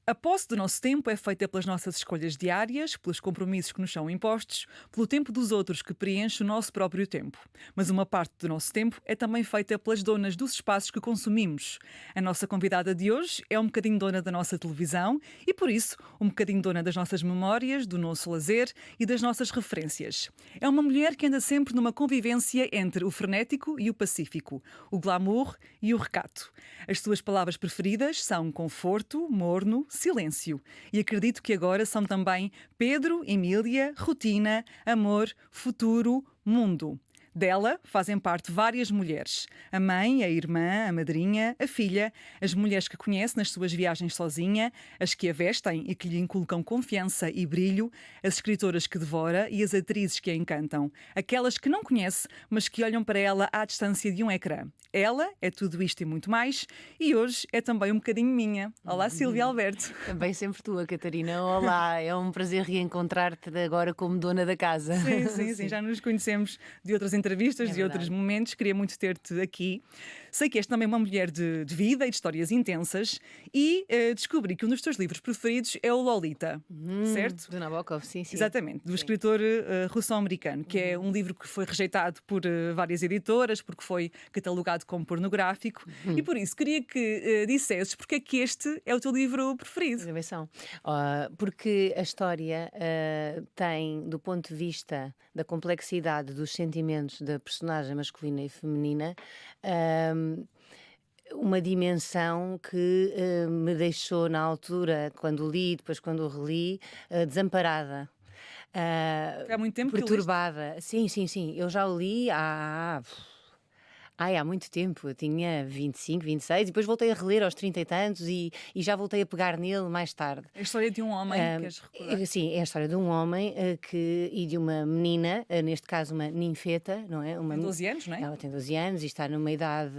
A posse do nosso tempo é feita pelas nossas escolhas diárias, pelos compromissos que nos são impostos, pelo tempo dos outros que preenche o nosso próprio tempo. Mas uma parte do nosso tempo é também feita pelas donas dos espaços que consumimos. A nossa convidada de hoje é um bocadinho dona da nossa televisão e, por isso, um bocadinho dona das nossas memórias, do nosso lazer e das nossas referências. É uma mulher que anda sempre numa convivência entre o frenético e o pacífico, o glamour e o recato. As suas palavras preferidas são conforto, morno, silêncio. E acredito que agora são também Pedro, Emília, rotina, amor, futuro, mundo. Dela fazem parte várias mulheres. A mãe, a irmã, a madrinha, a filha, as mulheres que conhece nas suas viagens sozinha, as que a vestem e que lhe inculcam confiança e brilho, as escritoras que devora e as atrizes que a encantam. Aquelas que não conhece, mas que olham para ela à distância de um ecrã. Ela é tudo isto e muito mais, e hoje é também um bocadinho minha. Olá, Silvia Alberto. Também sempre tua, Catarina. Olá, é um prazer reencontrar-te agora como dona da casa. Sim, já nos conhecemos de outras entrevistas, É de outros verdade. momentos. Queria muito ter-te aqui. Sei que és também uma mulher de vida e de histórias intensas e descobri que um dos teus livros preferidos é o Lolita, certo? Do Nabokov, sim, sim. Exatamente, do Sim. escritor russo-americano, que é um livro que foi rejeitado por várias editoras, porque foi catalogado como pornográfico, e por isso queria que dissesses porque é que este é o teu livro preferido. Atenção. Porque a história tem, do ponto de vista da complexidade dos sentimentos da personagem masculina e feminina, ah, uma dimensão que me deixou na altura, quando li, depois quando reli, desamparada. Foi há muito tempo que o leste? Perturbada. Sim, sim, sim. Eu já o li há muito tempo. Eu tinha 25, 26 e depois voltei a reler aos 30 e tantos e já voltei a pegar nele mais tarde. É a história de um homem, queres recordar? Sim, é a história de um homem e de uma menina, neste caso uma ninfeta, não é? Tem 12 anos, não é? Ela tem 12 anos e está numa idade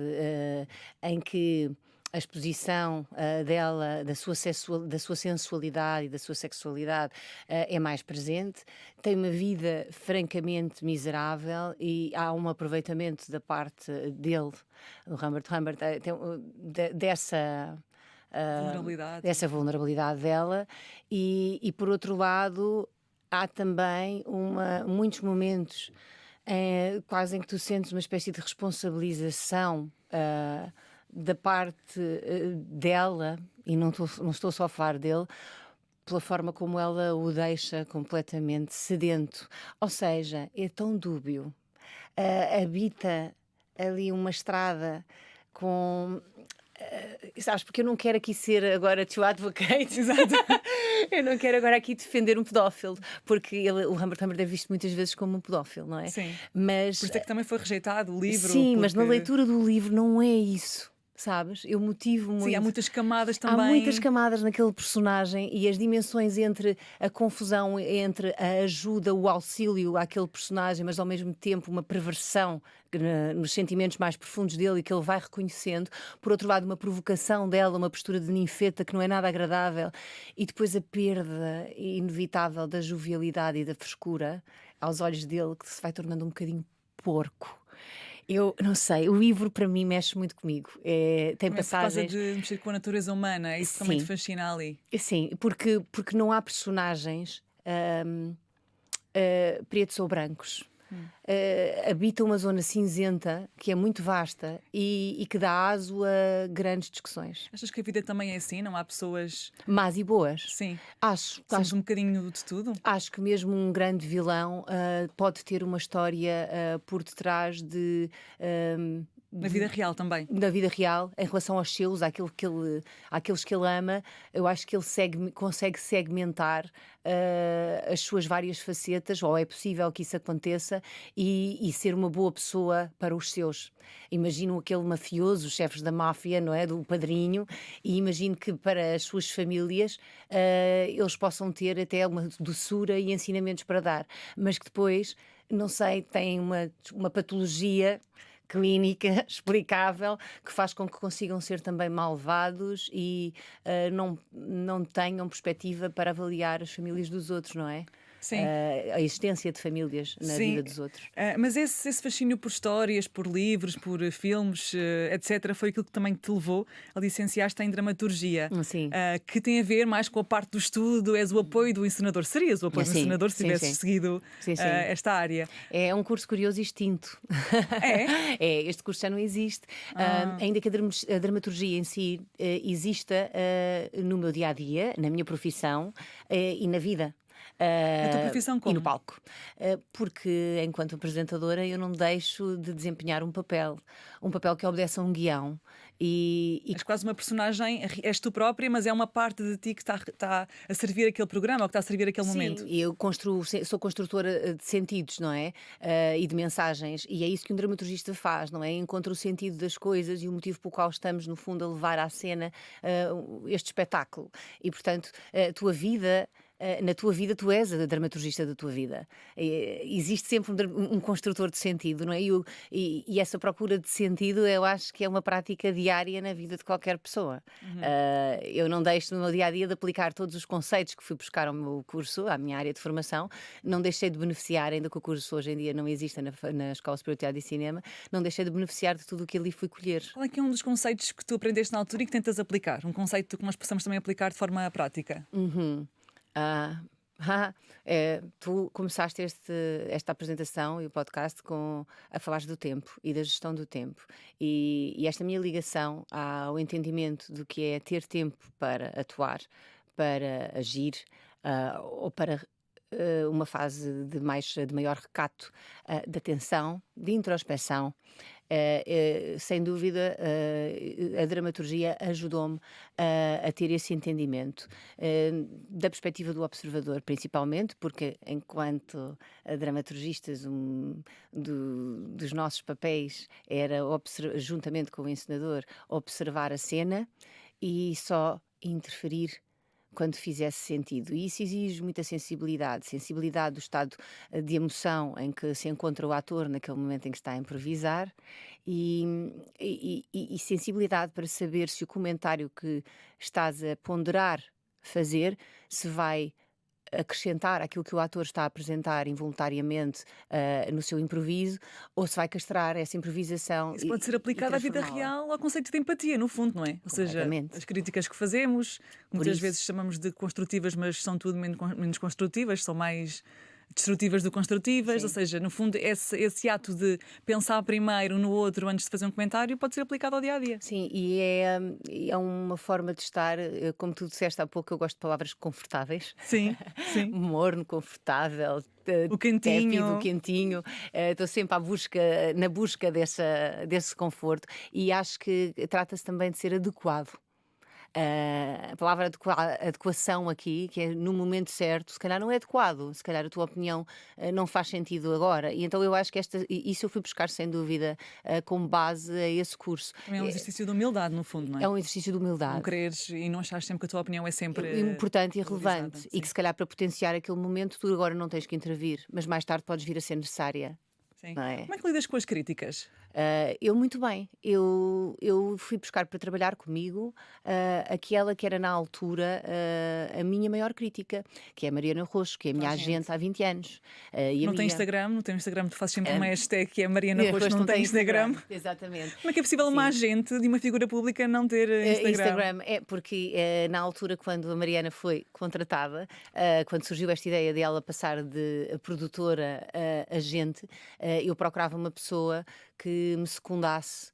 em que a exposição dela, da sua sensualidade e da sua sexualidade é mais presente. Tem uma vida francamente miserável e há um aproveitamento da parte dele, o Humbert, dessa Vulnerabilidade. dessa vulnerabilidade dela e por outro lado há também muitos momentos quase em que tu sentes uma espécie de responsabilização da parte dela, e não estou só a falar dele, pela forma como ela o deixa completamente sedento. Ou seja, é tão dúbio. Habita ali uma estrada com. Sabes, porque eu não quero aqui ser agora too advocate. Exato. Eu não quero agora aqui defender um pedófilo, porque o Humbert é visto muitas vezes como um pedófilo, não é? Sim. Mas Por isso é que também foi rejeitado o livro. sim, mas na porque... leitura do livro não é isso. Sabes? Eu motivo Sim, há muito. muitas camadas Há também. muitas camadas naquele personagem e as dimensões entre a confusão, entre a ajuda, o auxílio àquele personagem, mas ao mesmo tempo uma perversão nos sentimentos mais profundos dele e que ele vai reconhecendo. Por outro lado, uma provocação dela, uma postura de ninfeta que não é nada agradável. E depois a perda inevitável da jovialidade e da frescura aos olhos dele, que se vai tornando um bocadinho porco. Eu não sei, o livro para mim mexe muito comigo. Tem Também por causa passagens. de mexer com a natureza humana, é isso que também te Sim. fascina ali. Sim, porque não há personagens pretos ou brancos. Habita uma zona cinzenta que é muito vasta e que dá aso a grandes discussões. Achas que a vida também é assim? Não há pessoas. Más e boas. Sim. Acho, Somos acho, um bocadinho de tudo? acho que mesmo um grande vilão pode ter uma história por detrás Na vida real também. da vida real, em relação aos seus, àqueles que ele ama. Eu acho que ele consegue segmentar as suas várias facetas, ou é possível que isso aconteça, e ser uma boa pessoa para os seus. Imagino aquele mafioso, os chefes da máfia, não é? Do Padrinho, e imagino que para as suas famílias eles possam ter até uma doçura e ensinamentos para dar, mas que depois, não sei, têm uma patologia clínica explicável que faz com que consigam ser também malvados e não tenham perspectiva para avaliar as famílias dos outros, não é? Sim. a existência de famílias na Sim. vida dos outros. Mas esse fascínio por histórias, por livros, por filmes, etc., foi aquilo que também te levou a licenciar-te em dramaturgia, Sim. que tem a ver mais com a parte do estudo, és o apoio do encenador. Serias o apoio do Sim, encenador se sim, tivesses sim. seguido Sim, sim. esta área? É um curso curioso e extinto. É? Este curso já não existe. Ah. Ainda que a dramaturgia em si exista no meu dia a dia, na minha profissão e na vida. Na tua profissão E no como? palco. Porque, enquanto apresentadora, eu não deixo de desempenhar um papel que obedece a um guião. E És quase uma personagem, és tu própria, mas é uma parte de ti que está a servir aquele programa ou que está a servir aquele sim, momento. eu sou construtora de sentidos, não é? E de mensagens, e é isso que um dramaturgista faz, não é? Encontra o sentido das coisas e o motivo pelo qual estamos, no fundo, a levar à cena este espetáculo. E, portanto, na tua vida, tu és a dramaturgista da tua vida. Existe sempre um construtor de sentido, não é? E essa procura de sentido, eu acho que é uma prática diária na vida de qualquer pessoa. Eu não deixo no meu dia a dia de aplicar todos os conceitos que fui buscar ao meu curso, à minha área de formação. Não deixei de beneficiar, ainda que o curso hoje em dia não exista na Escola Superior de Teatro e Cinema, não deixei de beneficiar de tudo o que ali fui colher. Qual é que é um dos conceitos que tu aprendeste na altura e que tentas aplicar? Um conceito que nós possamos também aplicar de forma prática? Uhum. Ah, tu começaste esta apresentação e o podcast a falares do tempo e da gestão do tempo. E esta minha ligação ao entendimento do que é ter tempo para atuar, para agir, ou para uma fase de maior recato, de atenção, de introspeção. Sem dúvida, a dramaturgia ajudou-me a ter esse entendimento, da perspectiva do observador, principalmente, porque enquanto dramaturgistas, dos nossos papéis era, juntamente com o encenador, observar a cena e só interferir quando fizesse sentido. E isso exige muita sensibilidade do estado de emoção em que se encontra o ator naquele momento em que está a improvisar e, e sensibilidade para saber se o comentário que estás a ponderar fazer se vai acrescentar aquilo que o ator está a apresentar involuntariamente no seu improviso ou se vai castrar essa improvisação Isso pode ser e aplicado à vida transformá-la. real, ao conceito de empatia, no fundo, não é? Ou seja, Completamente. as críticas que fazemos, Por muitas isso. vezes chamamos de construtivas, mas são tudo menos construtivas, são mais destrutivas do que construtivas. Ou Sim. seja, no fundo, esse ato de pensar primeiro no outro antes de fazer um comentário pode ser aplicado ao dia a dia. Sim, é uma forma de estar, como tu disseste há pouco, eu gosto de palavras confortáveis. Sim, sim. Morno, confortável, O tépido, cantinho. quentinho. Estou sempre na busca desse conforto e acho que trata-se também de ser adequado. A palavra adequação aqui, que é no momento certo, se calhar não é adequado, se calhar a tua opinião não faz sentido agora. E então eu acho que isso eu fui buscar sem dúvida com base a esse curso. Também é um exercício de humildade, no fundo, não é? É um exercício de Não humildade. quereres e não achares sempre que a tua opinião é sempre Importante e valorizada. relevante, e Sim, que se calhar para potenciar aquele momento tu agora não tens que intervir, mas mais tarde podes vir a ser necessária, sim. não é? Como é que lidas com as críticas? Eu muito bem, eu fui buscar para trabalhar comigo aquela que era na altura a minha maior crítica, que é a Mariana Roxo, que é a Toda minha a gente. agente há 20 anos e Não tem amiga. Instagram, não tem Instagram, tu fazes sempre uma Ah, hashtag que é Mariana E Roxo, Roxo não tem Instagram. Exatamente. Como é que é possível uma Sim. agente de uma figura pública não ter Instagram? Instagram é porque na altura quando a Mariana foi contratada, quando surgiu esta ideia de ela passar de produtora a agente, eu procurava uma pessoa que me secundasse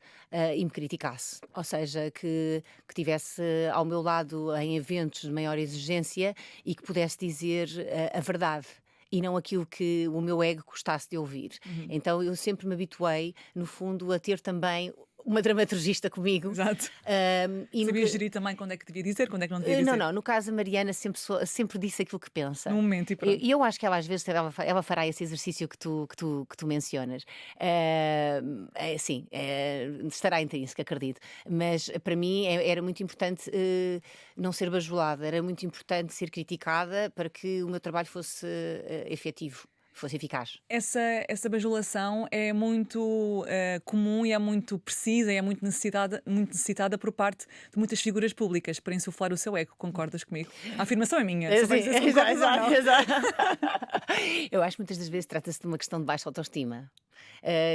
e me criticasse, ou seja, que tivesse ao meu lado em eventos de maior exigência e que pudesse dizer a verdade. E não aquilo que o meu ego gostasse de ouvir. Então eu sempre me habituei, no fundo, a ter também uma dramaturgista comigo. Exato. E nunca... Sabias gerir também quando é que devia dizer, quando é que não devia Não, dizer. não, no caso a Mariana sempre disse aquilo que pensa. No momento e pronto. E eu acho que ela às vezes ela fará esse exercício que tu mencionas. Sim, estará intrínseco, acredito. Mas para mim era muito importante não ser bajulada, era muito importante ser criticada para que o meu trabalho fosse efetivo. fosse eficaz. Essa bajulação é muito comum e é muito precisa e é muito necessitada por parte de muitas figuras públicas para insuflar o seu ego. Concordas comigo? A afirmação é minha. Só vai Sim, dizer se concordas ou não. exato. Eu acho que muitas das vezes trata-se de uma questão de baixa autoestima.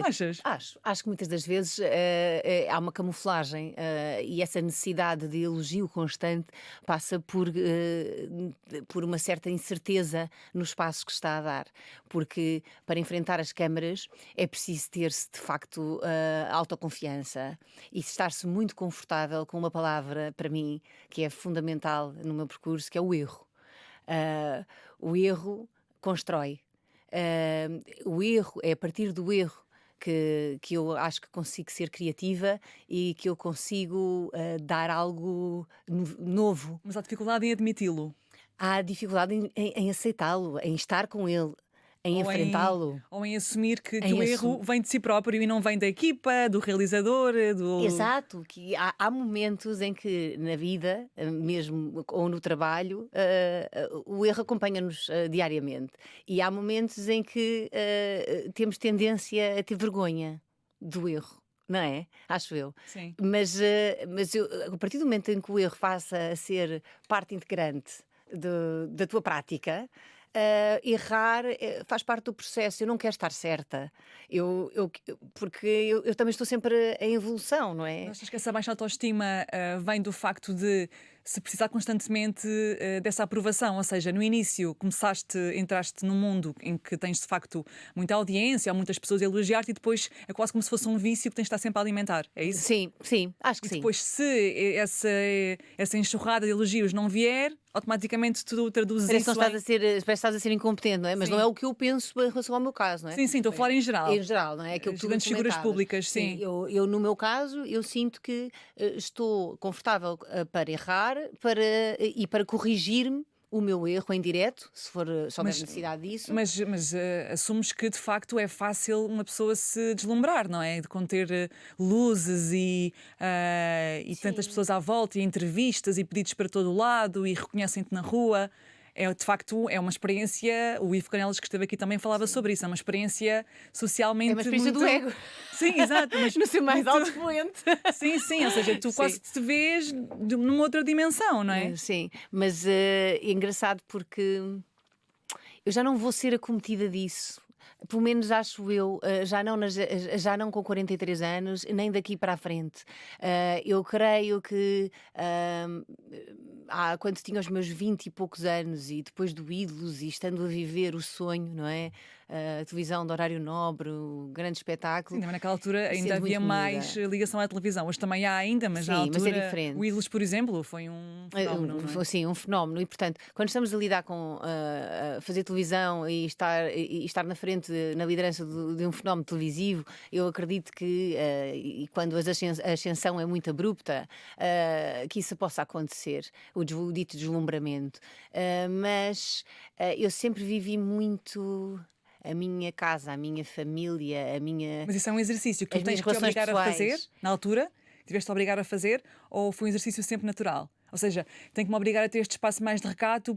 Achas? Acho que muitas das vezes há uma camuflagem e essa necessidade de elogio constante passa por uma certa incerteza nos passos que está a dar. Porque para enfrentar as câmaras é preciso ter-se de facto autoconfiança e estar-se muito confortável com uma palavra, para mim, que é fundamental no meu percurso, que é o erro. O erro constrói. O erro é a partir do erro que eu acho que consigo ser criativa e que eu consigo dar algo novo. Mas há dificuldade em admiti-lo. Há dificuldade em aceitá-lo, em estar com ele, em enfrentá-lo. Ou em assumir que Em o erro vem de si próprio e não vem da equipa, do realizador, do. Exato, que há momentos em que na vida, mesmo ou no trabalho, o erro acompanha-nos diariamente. E há momentos em que temos tendência a ter vergonha do erro. Não é? Acho eu. Sim. Mas a partir do momento em que o erro passa a ser parte integrante da tua prática, errar faz parte do processo. Eu não quero estar certa. Porque eu também estou sempre em evolução, não é? Achas que essa baixa autoestima vem do facto de se precisar constantemente dessa aprovação? Ou seja, no início entraste num mundo em que tens de facto muita audiência, há muitas pessoas a elogiar-te e depois é quase como se fosse um vício que tens de estar sempre a alimentar. É isso? Sim, acho que E sim. depois, se essa enxurrada de elogios não vier, automaticamente tu traduzes Parece que isso parece que estás a ser incompetente, não é? Mas Sim. não é o que eu penso em relação ao meu caso, não é? Sim, estou a falar em geral. Em geral, não é? Aquilo que As tu grandes figuras comentavas. públicas, sim. Eu, no meu caso, eu sinto que estou confortável para errar e para corrigir-me o meu erro em direto, se houver necessidade disso. Mas assumes que de facto é fácil uma pessoa se deslumbrar, não é? De conter luzes e tantas pessoas à volta e entrevistas e pedidos para todo o lado e reconhecem-te na rua. De facto, é uma experiência. O Ivo Canelas, que esteve aqui, também falava sobre isso. É uma experiência socialmente. É uma experiência muito... do ego. Sim, exato. Mas No seu mais muito- alto expoente. Sim, ou seja, tu Sim. quase te vês numa outra dimensão, não é? Sim, mas é engraçado porque eu já não vou ser acometida disso. Pelo menos acho eu, já não com 43 anos, nem daqui para a frente. Eu creio que quando tinha os meus 20 e poucos anos e depois do Ídolos e estando a viver o sonho, não é? A televisão de horário nobre, o grande espetáculo. Sim, também naquela altura Sendo ainda havia muito mais ligação à televisão. Hoje também há ainda, mas na Sim, mas é altura diferente. o Ídolos, por exemplo, foi um fenómeno, não é? Sim, um fenómeno. E, portanto, quando estamos a lidar com fazer televisão e estar na frente, na liderança de um fenómeno televisivo, eu acredito que, e quando a ascensão é muito abrupta, que isso possa acontecer, o dito deslumbramento. Mas eu sempre vivi muito a minha casa, a minha família, Mas isso é um exercício que as tu tens minhas que te relações obrigar a fazer, pessoais. na altura, tiveste-te a obrigar a fazer, ou foi um exercício sempre natural? Ou seja, tenho que me obrigar a ter este espaço mais de recato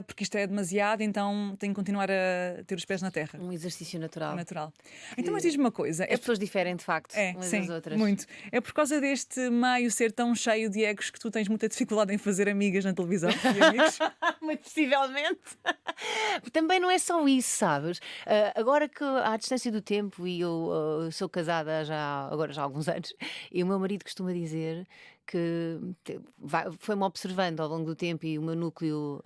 porque isto é demasiado, então tenho que continuar a ter os pés na terra. Um exercício natural. Natural. Então, mas diz-me uma coisa. As pessoas diferem, de facto, umas Sim, das outras. muito. É por causa deste meio ser tão cheio de egos que tu tens muita dificuldade em fazer amigas na televisão e amigos? Muito possivelmente. Também não é só isso, sabes? Agora que à distância do tempo, e eu sou casada agora já há alguns anos, e o meu marido costuma dizer que foi-me observando ao longo do tempo e o meu núcleo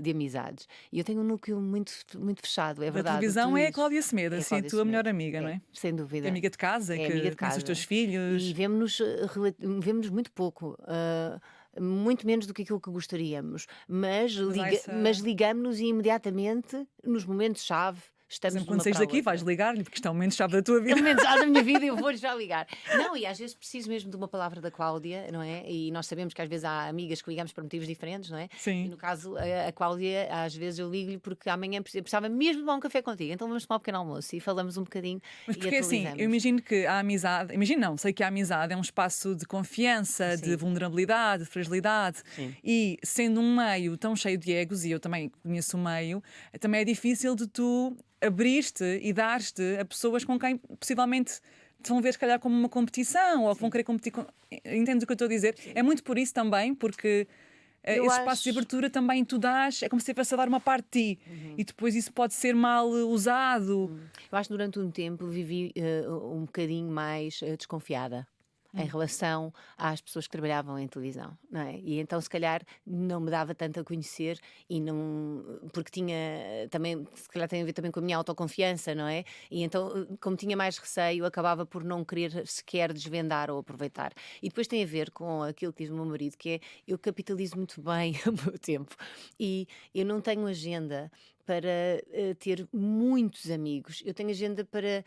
de amizades. E eu tenho um núcleo muito, muito fechado, é Da verdade. televisão Tu é a dizes. Cláudia Semedo, É a assim, a Cláudia tua Semedo. melhor amiga, não é? Sem dúvida. É amiga de casa, É que amiga de conhece os casa. teus filhos. E vemos-nos muito pouco. Muito menos do que aquilo que gostaríamos, mas ligamos-nos imediatamente nos momentos-chave. Por Estamos exemplo, quando numa saís para a daqui, outra. vais ligar-lhe, porque isto é um momento-chave da tua vida. Pelo menos da minha vida eu vou-lhe já ligar. Não, e às vezes preciso mesmo de uma palavra da Cláudia, não é? E nós sabemos que às vezes há amigas que ligamos por motivos diferentes, não é? Sim. E no caso, a Cláudia, às vezes eu ligo-lhe porque amanhã precisava mesmo de tomar um café contigo, então vamos tomar um pequeno almoço e falamos um bocadinho. Mas e porque assim, atualizamos. eu imagino que a amizade, imagino não, sei que a amizade é um espaço de confiança, de Sim. vulnerabilidade, de fragilidade. Sim. E sendo um meio tão cheio de egos, e eu também conheço o meio, também é difícil de tu abrir-te e dar-te a pessoas com quem possivelmente te vão ver, se calhar, como uma competição ou que vão querer competir com. Entendes o que eu estou a dizer? É muito por isso também, porque Eu esse espaço de acho. abertura também tu dás, é como se estivesse a dar uma parte de ti e depois isso pode ser mal usado. Eu acho que durante um tempo vivi um bocadinho mais desconfiada em relação às pessoas que trabalhavam em televisão, não é? E então, se calhar, não me dava tanto a conhecer e não. Porque tinha também, se calhar, tem a ver também com a minha autoconfiança, não é? E então, como tinha mais receio, acabava por não querer sequer desvendar ou aproveitar. E depois tem a ver com aquilo que diz o meu marido, que é eu capitalizo muito bem o meu tempo e eu não tenho agenda para ter muitos amigos. Eu tenho agenda para.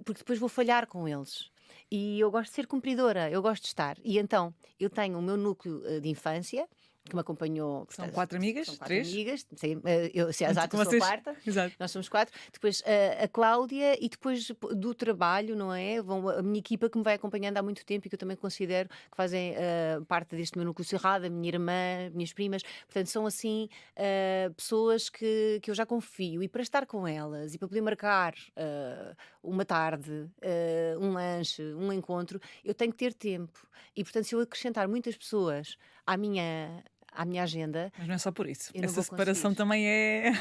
Porque depois vou falhar com eles. E eu gosto de ser cumpridora, eu gosto de estar. E então, eu tenho o meu núcleo de infância, que me acompanhou, São portanto, 4 amigas? são quatro 3? amigas, sim, eu, se é exato, Com eu sou a vocês? quarta, Exato. nós somos quatro. Depois a Cláudia e depois do trabalho, não é? A minha equipa que me vai acompanhando há muito tempo e que eu também considero que fazem parte deste meu núcleo cerrado, a minha irmã, minhas primas. Portanto, são assim pessoas que eu já confio. E para estar com elas e para poder marcar uma tarde, um lanche, um encontro, eu tenho que ter tempo. E portanto, se eu acrescentar muitas pessoas à minha agenda, Mas não é só por isso. eu não Essa vou conseguir. separação também é. A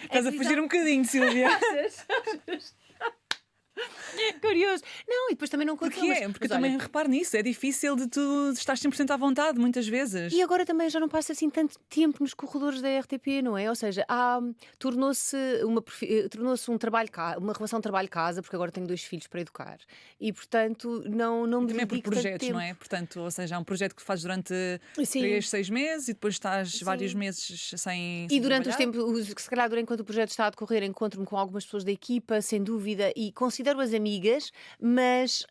Estás a fugir televisão. um bocadinho, Silvia. Achas? Curioso. Não, e depois também não aconteceu, Porquê? Porque eu mas olha, também reparo nisso. É difícil de tu estar 100% à vontade, muitas e vezes. agora também já não passa assim tanto tempo nos corredores da RTP, não é? Ou seja, tornou-se um trabalho, uma relação trabalho-casa, porque agora tenho 2 filhos para educar. E, portanto, não E me também é por dedico tanto projetos, não tempo. é? Portanto, ou seja, há um projeto que fazes durante Sim, 3, 6 meses e depois estás vários sim. meses sem E durante os trabalhar. tempos, que se calhar durante enquanto o projeto está a decorrer, encontro-me com algumas pessoas da equipa, sem dúvida, e considero-as amigas, mas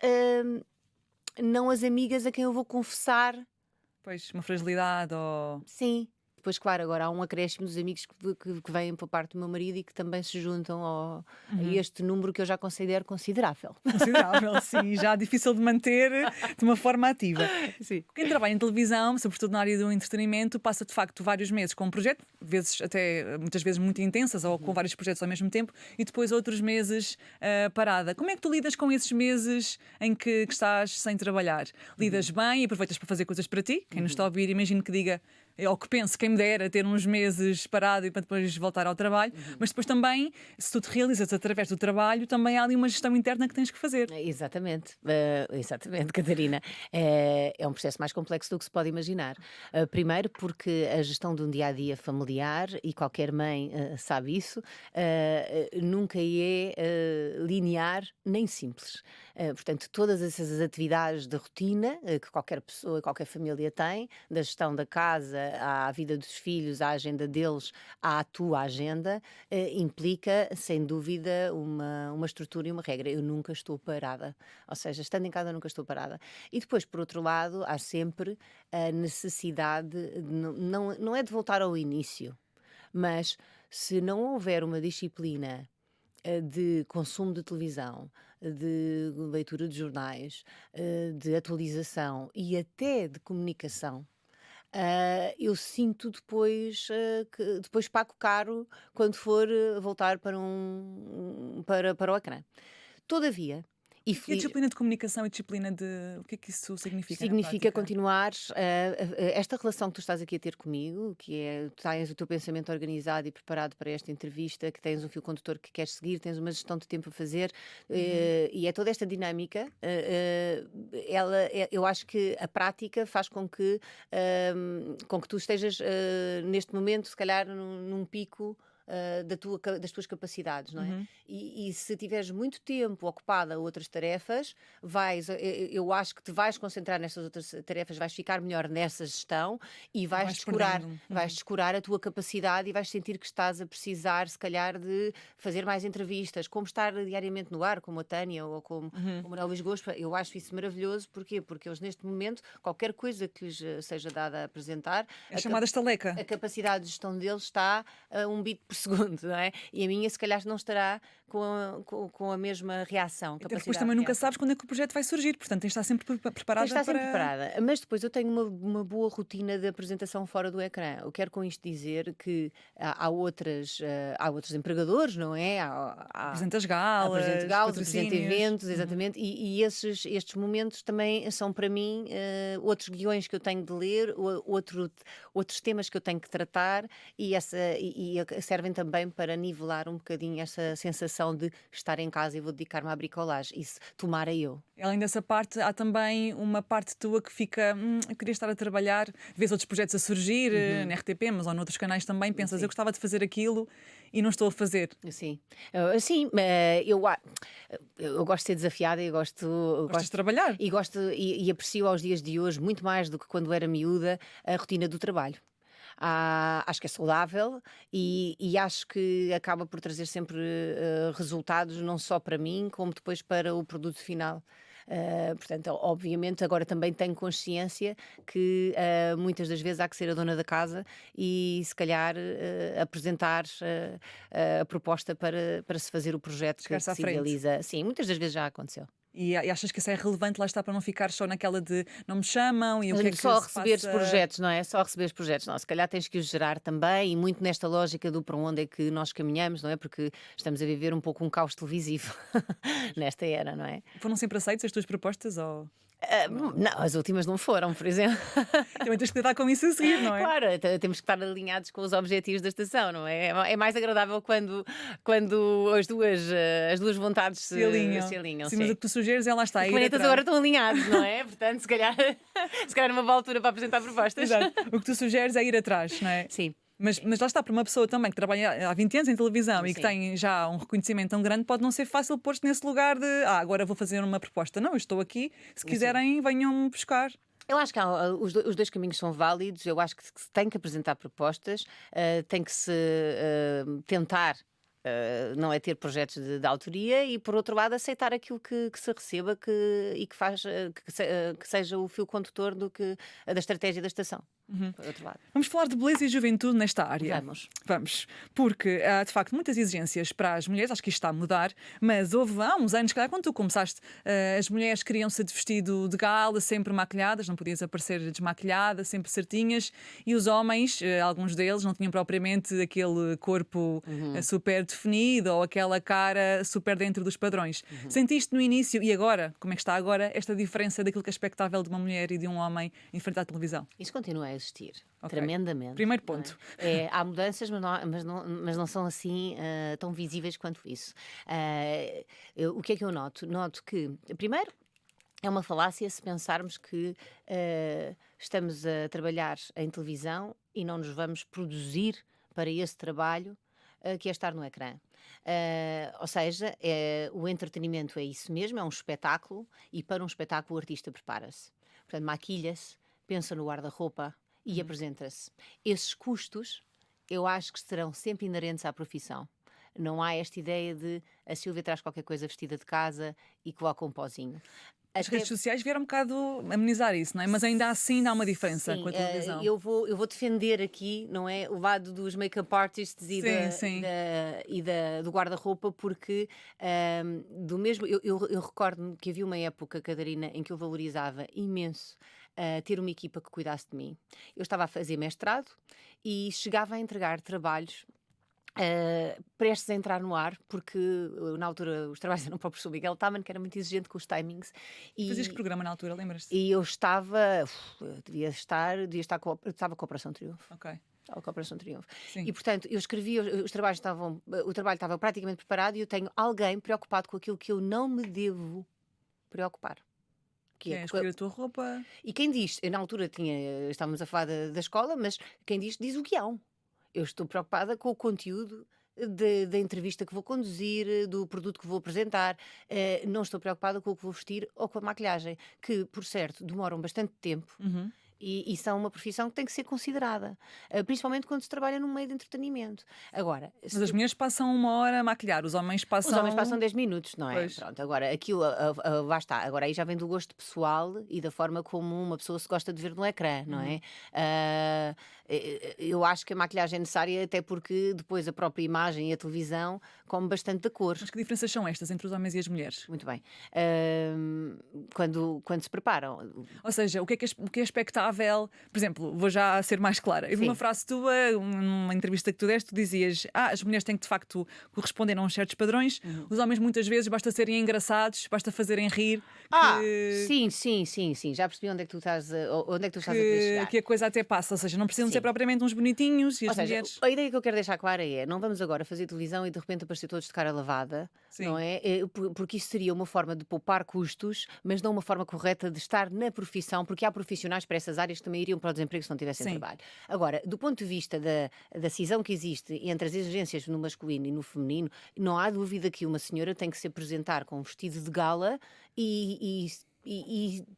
não as amigas a quem eu vou confessar. Pois, uma fragilidade ou. Sim. Depois, claro, agora há um acréscimo dos amigos que vêm por parte do meu marido e que também se juntam a este número que eu já considero considerável. Considerável, sim, já difícil de manter de uma forma ativa. Sim. Quem trabalha em televisão, sobretudo na área do entretenimento, passa de facto vários meses com um projeto, vezes até muitas vezes muito intensas ou com vários projetos ao mesmo tempo, e depois outros meses parada. Como é que tu lidas com esses meses em que estás sem trabalhar? Lidas bem e aproveitas para fazer coisas para ti? Quem nos está a ouvir, imagino que diga, ou que pense, quem me dera ter uns meses parado e para depois voltar ao trabalho, mas depois também, se tu te realizas através do trabalho, também há ali uma gestão interna que tens que fazer. Exatamente, exatamente, Catarina. É um processo mais complexo do que se pode imaginar. Primeiro, porque a gestão de um dia a dia familiar, e qualquer mãe sabe isso, nunca é linear nem simples. Portanto, todas essas atividades de rotina que qualquer pessoa, qualquer família tem, da gestão da casa à vida dos filhos, à agenda deles, à tua agenda, implica, sem dúvida, uma estrutura e uma regra. Eu nunca estou parada. Ou seja, estando em casa, nunca estou parada. E depois, por outro lado, há sempre a necessidade, não é de voltar ao início, mas se não houver uma disciplina de consumo de televisão, de leitura de jornais, de atualização e até de comunicação, eu sinto depois que depois pago caro quando for voltar para o ecrã. Todavia, e E a disciplina de comunicação e disciplina de. O que é que isso significa na significa prática? continuares esta relação que tu estás aqui a ter comigo, que é tu tens o teu pensamento organizado e preparado para esta entrevista, que tens um fio condutor que queres seguir, tens uma gestão de tempo a fazer, e é toda esta dinâmica. Eu acho que a prática faz com que tu estejas neste momento, se calhar, num pico. Das tuas capacidades, não é? E se tiveres muito tempo ocupada a outras tarefas, eu acho que te vais concentrar nestas outras tarefas, vais ficar melhor nessa gestão e vais Vais descurar, perdendo. vais descurar a tua capacidade e vais sentir que estás a precisar, se calhar, de fazer mais entrevistas, como estar diariamente no ar, como a Tânia ou como o Manuel Luís Gospa. Eu acho isso maravilhoso. Porquê? Porque eles, neste momento, qualquer coisa que lhes seja dada a apresentar, É chamada estaleca. a capacidade de gestão deles está a um bit por segundo, não é? E a minha, se calhar, não estará com a mesma reação, Até depois capacidade também de nunca reação. sabes quando é que o projeto vai surgir, portanto tens de estar sempre preparada Tens de estar sempre para. preparada, mas depois eu tenho uma boa rotina de apresentação fora do ecrã. Eu quero com isto dizer que há outros empregadores, não é? Apresentas Apresento galas, galas, apresento patrocínios. eventos, exatamente, e estes momentos também são para mim outros guiões que eu tenho de ler, outros temas que eu tenho que tratar e servem também para nivelar um bocadinho essa sensação de estar em casa e vou dedicar-me à bricolagem. Isso, tomara eu. Além dessa parte, há também uma parte tua que fica, eu queria estar a trabalhar, vês outros projetos a surgir na RTP, mas ou noutros canais também, pensas, eu Sim. gostava de fazer aquilo e não estou a fazer. Sim, sim, eu gosto de ser desafiada e Gostas de trabalhar? e aprecio aos dias de hoje muito mais do que quando era miúda a rotina do trabalho. Acho que é saudável e acho que acaba por trazer sempre resultados, não só para mim, como depois para o produto final. Portanto, obviamente, agora também tenho consciência que muitas das vezes há que ser a dona da casa e, se calhar, apresentar a proposta para se fazer o projeto que Chegar-se à se frente. idealiza. Sim, muitas das vezes já aconteceu. E achas que isso é relevante, lá está, para não ficar só naquela de não me chamam e o que é que Só se receberes passa. projetos, não é? Só receberes projetos, não. Se calhar tens que os gerar também e muito nesta lógica do para onde é que nós caminhamos, não é? Porque estamos a viver um pouco um caos televisivo nesta era, não é? Foram sempre aceitas as tuas propostas ou não? Não, as últimas não foram, por exemplo. Também tens que lidar com isso a seguir, não é? Claro, temos que estar alinhados com os objetivos da estação, não é? É mais agradável quando as duas vontades Se alinham. se alinham. Sim, mas o que tu sugeres é lá está, Os ir planetas atrás. agora estão alinhados, não é? Portanto, se calhar, numa boa altura para apresentar propostas. Exato. O que tu sugeres é ir atrás, não é? Sim. Mas lá está, para uma pessoa também que trabalha há 20 anos em televisão e que Sim. tem já um reconhecimento tão grande, pode não ser fácil pôr-se nesse lugar de agora vou fazer uma proposta. Não, eu estou aqui, se quiserem, venham buscar. Eu acho que os dois caminhos são válidos. Eu acho que se tem que apresentar propostas, tem que se tentar. Não é ter projetos de autoria e, por outro lado, aceitar aquilo que se receba e que faz que seja o fio condutor da estratégia da estação. Por outro lado. Vamos falar de beleza e juventude nesta área. Vamos. Porque há de facto muitas exigências para as mulheres, acho que isto está a mudar, mas houve há uns anos, calhar, quando tu começaste, as mulheres queriam-se de vestido de gala, sempre maquilhadas, não podias aparecer desmaquilhada, sempre certinhas, e os homens, alguns deles, não tinham propriamente aquele corpo super definido ou aquela cara super dentro dos padrões. Sentiste no início e agora, como é que está agora, esta diferença daquilo que é expectável de uma mulher e de um homem em frente à televisão? Isso continua a existir, Ok. tremendamente. Primeiro não é? ponto. Há mudanças, mas não são assim tão visíveis quanto isso. O que é que eu noto? Noto que, primeiro, é uma falácia se pensarmos que estamos a trabalhar em televisão e não nos vamos produzir para esse trabalho que é estar no ecrã. Ou seja, o entretenimento é isso mesmo, é um espetáculo e para um espetáculo o artista prepara-se. Portanto, maquilha-se, pensa no guarda-roupa e apresenta-se. Esses custos, eu acho que serão sempre inerentes à profissão. Não há esta ideia de a Silvia traz qualquer coisa vestida de casa e coloca um pozinho. As redes sociais vieram um bocado amenizar isso, não é? Mas ainda assim dá uma diferença Sim, com a televisão. eu vou defender aqui, não é, o lado dos make-up artists Sim. do guarda-roupa, porque do mesmo eu recordo-me que havia uma época, Catarina, em que eu valorizava imenso ter uma equipa que cuidasse de mim. Eu estava a fazer mestrado e chegava a entregar trabalhos prestes a entrar no ar, porque na altura os trabalhos eram para o professor Miguel Taman, que era muito exigente com os timings. Fazias que programa na altura, lembras-te? E eu estava, estava com a Operação Triunfo. Ok. Estava com a Operação Triunfo. Sim. E, portanto, eu escrevia, o trabalho estava praticamente preparado e eu tenho alguém preocupado com aquilo que eu não me devo preocupar. Que é escolher a tua roupa. E quem diz, eu na altura estávamos a falar da escola, mas quem diz o guião. Eu estou preocupada com o conteúdo da entrevista que vou conduzir, do produto que vou apresentar. Não estou preocupada com o que vou vestir ou com a maquilhagem, que, por certo, demoram bastante tempo E são uma profissão que tem que ser considerada, principalmente quando se trabalha num meio de entretenimento. Agora, Mas as mulheres passam 1 hora a maquilhar, os homens os homens passam passam. 10 minutos, não é? Pois. Pronto, agora aquilo, lá está. Agora aí já vem do gosto pessoal e da forma como uma pessoa se gosta de ver no ecrã, não é? Uhum. Eu acho que a maquilhagem é necessária, até porque depois a própria imagem e a televisão come bastante da cor. Mas que diferenças são estas entre os homens e as mulheres? Muito bem. Ahm, quando se preparam. Ou seja, o que é expectável? Por exemplo, vou já ser mais clara. E numa Sim. frase tua, numa entrevista que tu deste, tu dizias: as mulheres têm que de facto corresponder a uns certos padrões, os homens muitas vezes basta serem engraçados, basta fazerem rir, que, Sim, sim, sim, sim. Já percebi onde é que tu estás, onde é que tu estás a querer chegar. que a coisa até passa. Ou seja, não precisam ser Sim. propriamente uns bonitinhos e Ou as seja, mulheres. a ideia que eu quero deixar clara é: não vamos agora fazer televisão e de repente aparecer todos de cara lavada, não Sim. é? Porque isso seria uma forma de poupar custos, mas não uma forma correta de estar na profissão, porque há profissionais para essas áreas que também iriam para o desemprego se não tivessem Sim. trabalho. Agora, do ponto de vista da cisão que existe entre as exigências no masculino e no feminino, não há dúvida que uma senhora tem que se apresentar com um vestido de gala e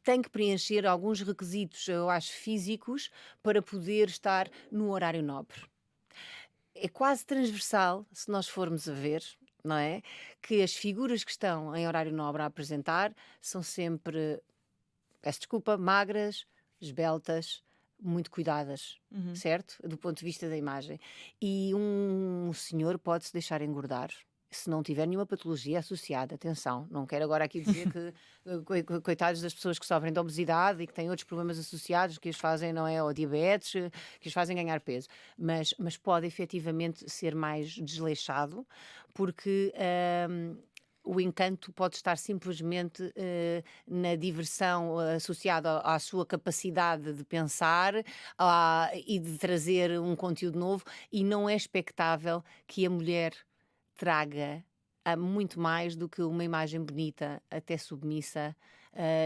tem que preencher alguns requisitos, eu acho, físicos para poder estar no horário nobre. É quase transversal, se nós formos a ver, não é? Que as figuras que estão em horário nobre a apresentar são sempre, peço desculpa, magras, esbeltas, muito cuidadas, Uhum. certo? Do ponto de vista da imagem. E um senhor pode-se deixar engordar. Se não tiver nenhuma patologia associada, atenção, não quero agora aqui dizer que coitados das pessoas que sofrem de obesidade e que têm outros problemas associados que os fazem, não é, ou diabetes, que os fazem ganhar peso, mas pode efetivamente ser mais desleixado, porque o encanto pode estar simplesmente na diversão associada à sua capacidade de pensar e de trazer um conteúdo novo, e não é expectável que a mulher traga muito mais do que uma imagem bonita, até submissa,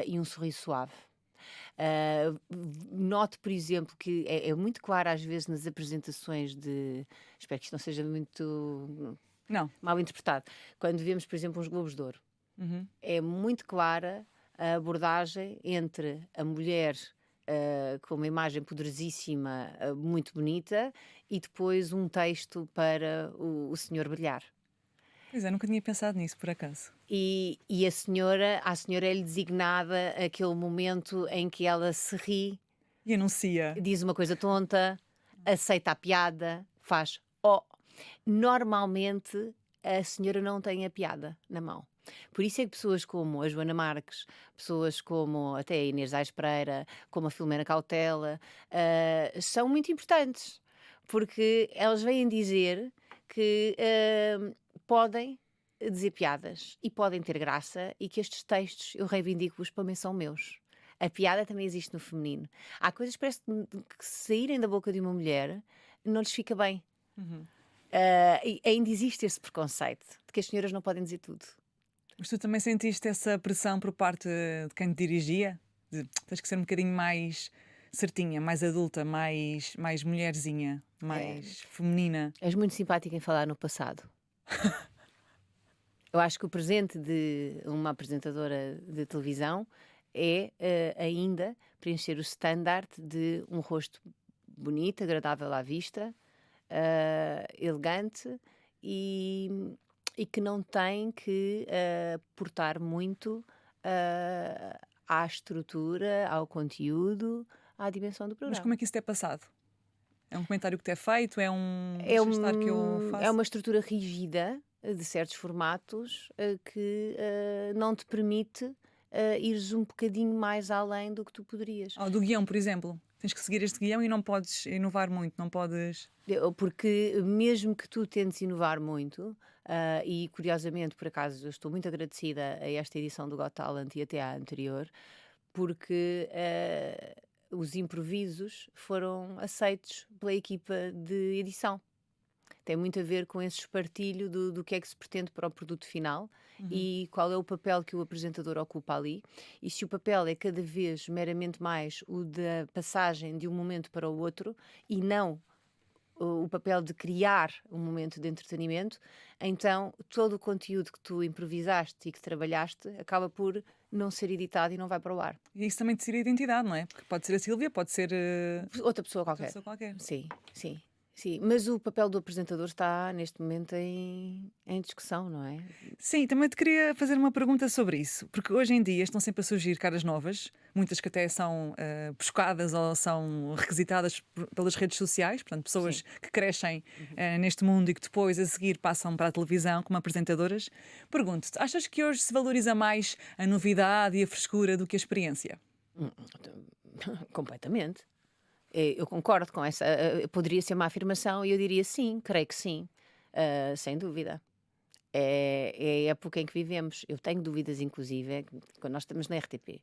e um sorriso suave. Note, por exemplo, que é muito claro às vezes nas apresentações de. Espero que isto não seja muito Não. mal interpretado. Quando vemos, por exemplo, uns Globos de Ouro, Uhum. é muito clara a abordagem entre a mulher com uma imagem poderosíssima, muito bonita, e depois um texto para o senhor brilhar. Pois é, nunca tinha pensado nisso, por acaso. E à senhora é-lhe designada aquele momento em que ela se ri, E anuncia. diz uma coisa tonta, aceita a piada, faz ó. Normalmente a senhora não tem a piada na mão. Por isso é que pessoas como a Joana Marques, pessoas como até a Inês Aires Pereira, como a Filomena Cautela, são muito importantes, porque elas vêm dizer que podem dizer piadas e podem ter graça, e que estes textos eu reivindico-os, para mim são meus. A piada também existe no feminino. Há coisas que parece que saírem da boca de uma mulher não lhes fica bem. Uhum. E ainda existe esse preconceito de que as senhoras não podem dizer tudo. Mas tu também sentiste essa pressão por parte de quem te dirigia? Tens que ser um bocadinho mais certinha, mais adulta, mais mulherzinha, mais feminina. És muito simpática em falar no passado. Eu acho que o presente de uma apresentadora de televisão é ainda preencher o standard de um rosto bonito, agradável à vista, elegante, e que não tem que portar muito à estrutura, ao conteúdo, à dimensão do Mas programa. como é que isso te é passado? É um comentário que te é feito? É um. É, Deixa estar que eu é faço? uma estrutura rígida de certos formatos que não te permite ires um bocadinho mais além do que tu poderias. Do guião, por exemplo. Tens que seguir este guião e não podes inovar muito, não podes. Porque mesmo que tu tentes inovar muito, e curiosamente, por acaso, eu estou muito agradecida a esta edição do Got Talent e até à anterior, porque os improvisos foram aceitos pela equipa de edição. Tem muito a ver com esse espartilho do que é que se pretende para o produto final e qual é o papel que o apresentador ocupa ali. E se o papel é cada vez meramente mais o da passagem de um momento para o outro, e não o papel de criar um momento de entretenimento, então todo o conteúdo que tu improvisaste e que trabalhaste acaba por não ser editado e não vai para o ar. E isso também tira identidade, não é? Porque pode ser a Sílvia, pode ser Outra pessoa outra qualquer. pessoa qualquer. Sim, sim, sim. Mas o papel do apresentador está neste momento em discussão, não é? Sim, também te queria fazer uma pergunta sobre isso, porque hoje em dia estão sempre a surgir caras novas, muitas que até são buscadas ou são requisitadas pelas redes sociais, portanto, pessoas Sim. que crescem neste mundo e que depois a seguir passam para a televisão como apresentadoras. Pergunto-te, achas que hoje se valoriza mais a novidade e a frescura do que a experiência? Completamente. Eu concordo com essa. Poderia ser uma afirmação e eu diria sim, creio que sim. Sem dúvida. É a época em que vivemos. Eu tenho dúvidas, inclusive, quando nós estamos na RTP.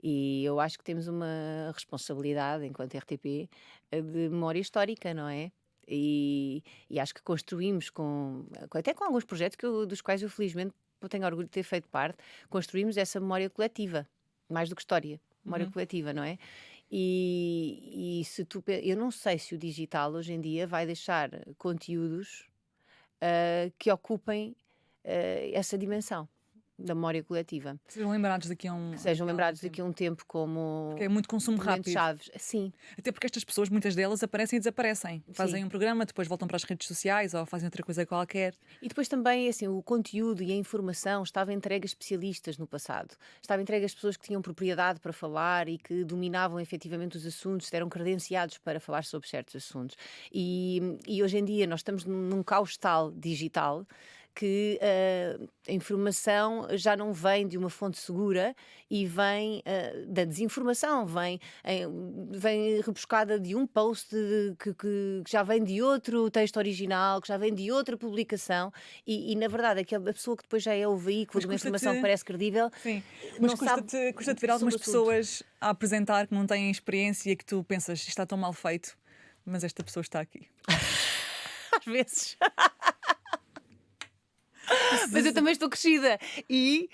E eu acho que temos uma responsabilidade, enquanto RTP, de memória histórica, não é? E acho que construímos até com alguns projetos dos quais eu felizmente tenho orgulho de ter feito parte, construímos essa memória coletiva, mais do que história, memória coletiva, não é? E se eu não sei se o digital hoje em dia vai deixar conteúdos que ocupem essa dimensão da memória coletiva. Sejam lembrados daqui a um. Que sejam daqui a lembrados algum daqui a tempo. um tempo como Porque é muito consumo momentos rápido. chaves. Sim, Até porque estas pessoas, muitas delas, aparecem e desaparecem. Fazem sim. um programa, depois voltam para as redes sociais ou fazem outra coisa qualquer. E depois também, assim, o conteúdo e a informação estava entregue a especialistas no passado. Estava entregue às pessoas que tinham propriedade para falar e que dominavam efetivamente os assuntos, eram credenciados para falar sobre certos assuntos. E hoje em dia nós estamos num caos tal digital que a informação já não vem de uma fonte segura e vem da desinformação, vem rebuscada de um post que já vem de outro texto original, que já vem de outra publicação e na verdade a pessoa que depois já é o veículo Mas de uma custa-te- informação que parece credível, Sim, não mas sabe custa-te ver algumas sobre o assunto. pessoas a apresentar que não têm experiência e que tu pensas isto está tão mal feito, mas esta pessoa está aqui. Às vezes. Mas eu também estou crescida e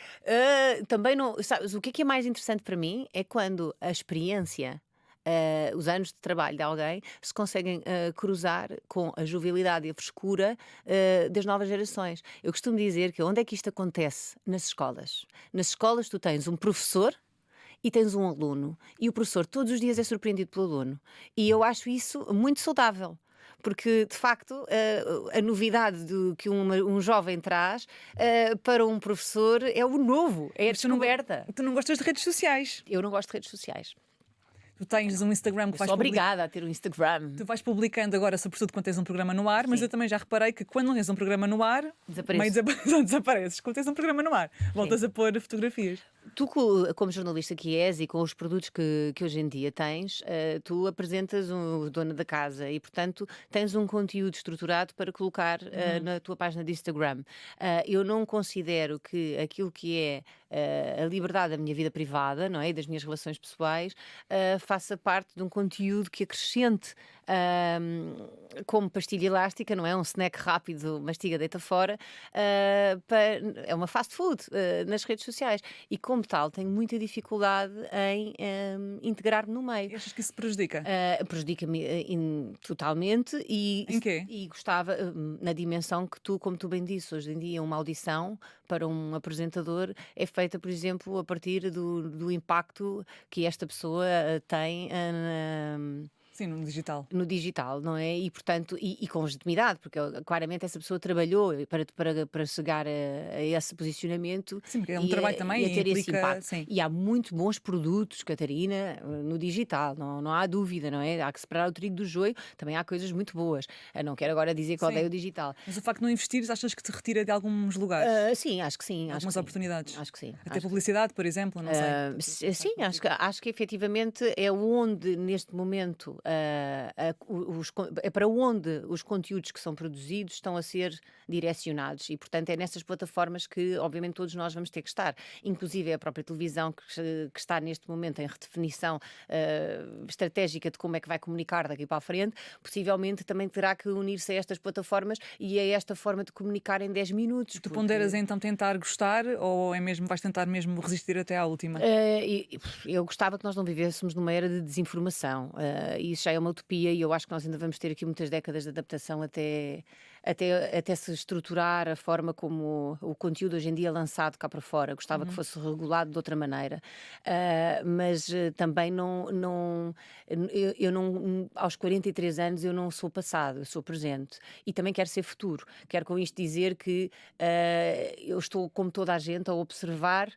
também não. Sabes, o que é mais interessante para mim é quando a experiência, os anos de trabalho de alguém se conseguem cruzar com a jovialidade e a frescura das novas gerações. Eu costumo dizer que onde é que isto acontece? Nas escolas. Nas escolas tu tens um professor e tens um aluno. E o professor todos os dias é surpreendido pelo aluno. E eu acho isso muito saudável. Porque, de facto, a novidade que um jovem traz para um professor é o novo, é a Mas tu não, descoberta. tu não gostas de redes sociais. Eu não gosto de redes sociais. Tu tens um Instagram que Eu sou obrigada a ter um Instagram. Tu vais publicando agora, sobretudo quando tens um programa no ar, mas Sim. eu também já reparei que quando não tens um programa no ar, Desapareço. meio desapareces. Quando tens um programa no ar, voltas a pôr fotografias. Tu, como jornalista que és e com os produtos que hoje em dia tens, tu apresentas o dono da casa e, portanto, tens um conteúdo estruturado para colocar na tua página de Instagram. Eu não considero que aquilo que é a liberdade da minha vida privada, não é? E das minhas relações pessoais, faça parte de um conteúdo que acrescente como pastilha elástica, não é? Um snack rápido, mastiga, deita fora, é uma fast food nas redes sociais. E como tal, tenho muita dificuldade em integrar-me no meio. E achas que isso prejudica? Prejudica-me totalmente Em quê? e gostava, na dimensão que tu, como tu bem disse, hoje em dia uma audição para um apresentador é feita, por exemplo, a partir do impacto que esta pessoa tem Sim, no digital. no digital, não é? E, portanto, e com legitimidade, porque claramente essa pessoa trabalhou para chegar a esse posicionamento. Sim, porque é um e trabalho também e a ter esse implica. impacto. Sim. E há muito bons produtos, Catarina, no digital, não há dúvida, não é? Há que separar o trigo do joio, também há coisas muito boas. Eu não quero agora dizer que Sim. odeio o digital. Mas o facto de não investires, achas que te retira de alguns lugares? Sim, acho que sim. Acho Algumas que sim. oportunidades? Acho que sim. Até publicidade, por exemplo, não sei. Sim, acho que efetivamente é onde, neste momento, é para onde os conteúdos que são produzidos estão a ser direcionados e, portanto, é nessas plataformas que, obviamente, todos nós vamos ter que estar. Inclusive, é a própria televisão que está neste momento em redefinição estratégica de como é que vai comunicar daqui para a frente, possivelmente também terá que unir-se a estas plataformas e a esta forma de comunicar em 10 minutos. Tu porque- ponderas então tentar gostar ou vais tentar mesmo resistir até à última? Eu gostava que nós não vivêssemos numa era de desinformação. isso já é uma utopia e eu acho que nós ainda vamos ter aqui muitas décadas de adaptação até se estruturar a forma como o conteúdo hoje em dia é lançado cá para fora. Gostava que fosse regulado de outra maneira. Mas também eu não, aos 43 anos eu não sou passado, eu sou presente. E também quero ser futuro. Quero com isto dizer que eu estou, como toda a gente, a observar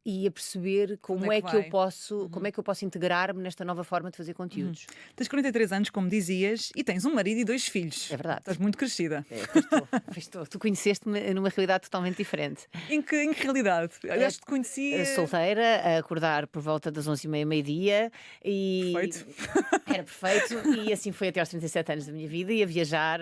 e a perceber como é é que que eu vai? posso, como é que eu posso integrar-me nesta nova forma de fazer conteúdos. Tens 43 anos, como dizias, e tens um marido e 2 filhos. É verdade. Estás muito crescida. Pois estou. Tu conheceste-me numa realidade totalmente diferente. Em que realidade? Aliás, te conhecia. Solteira, a acordar por volta das 11h30, meio-dia e Perfeito. era perfeito e assim foi até aos 37 anos da minha vida e a viajar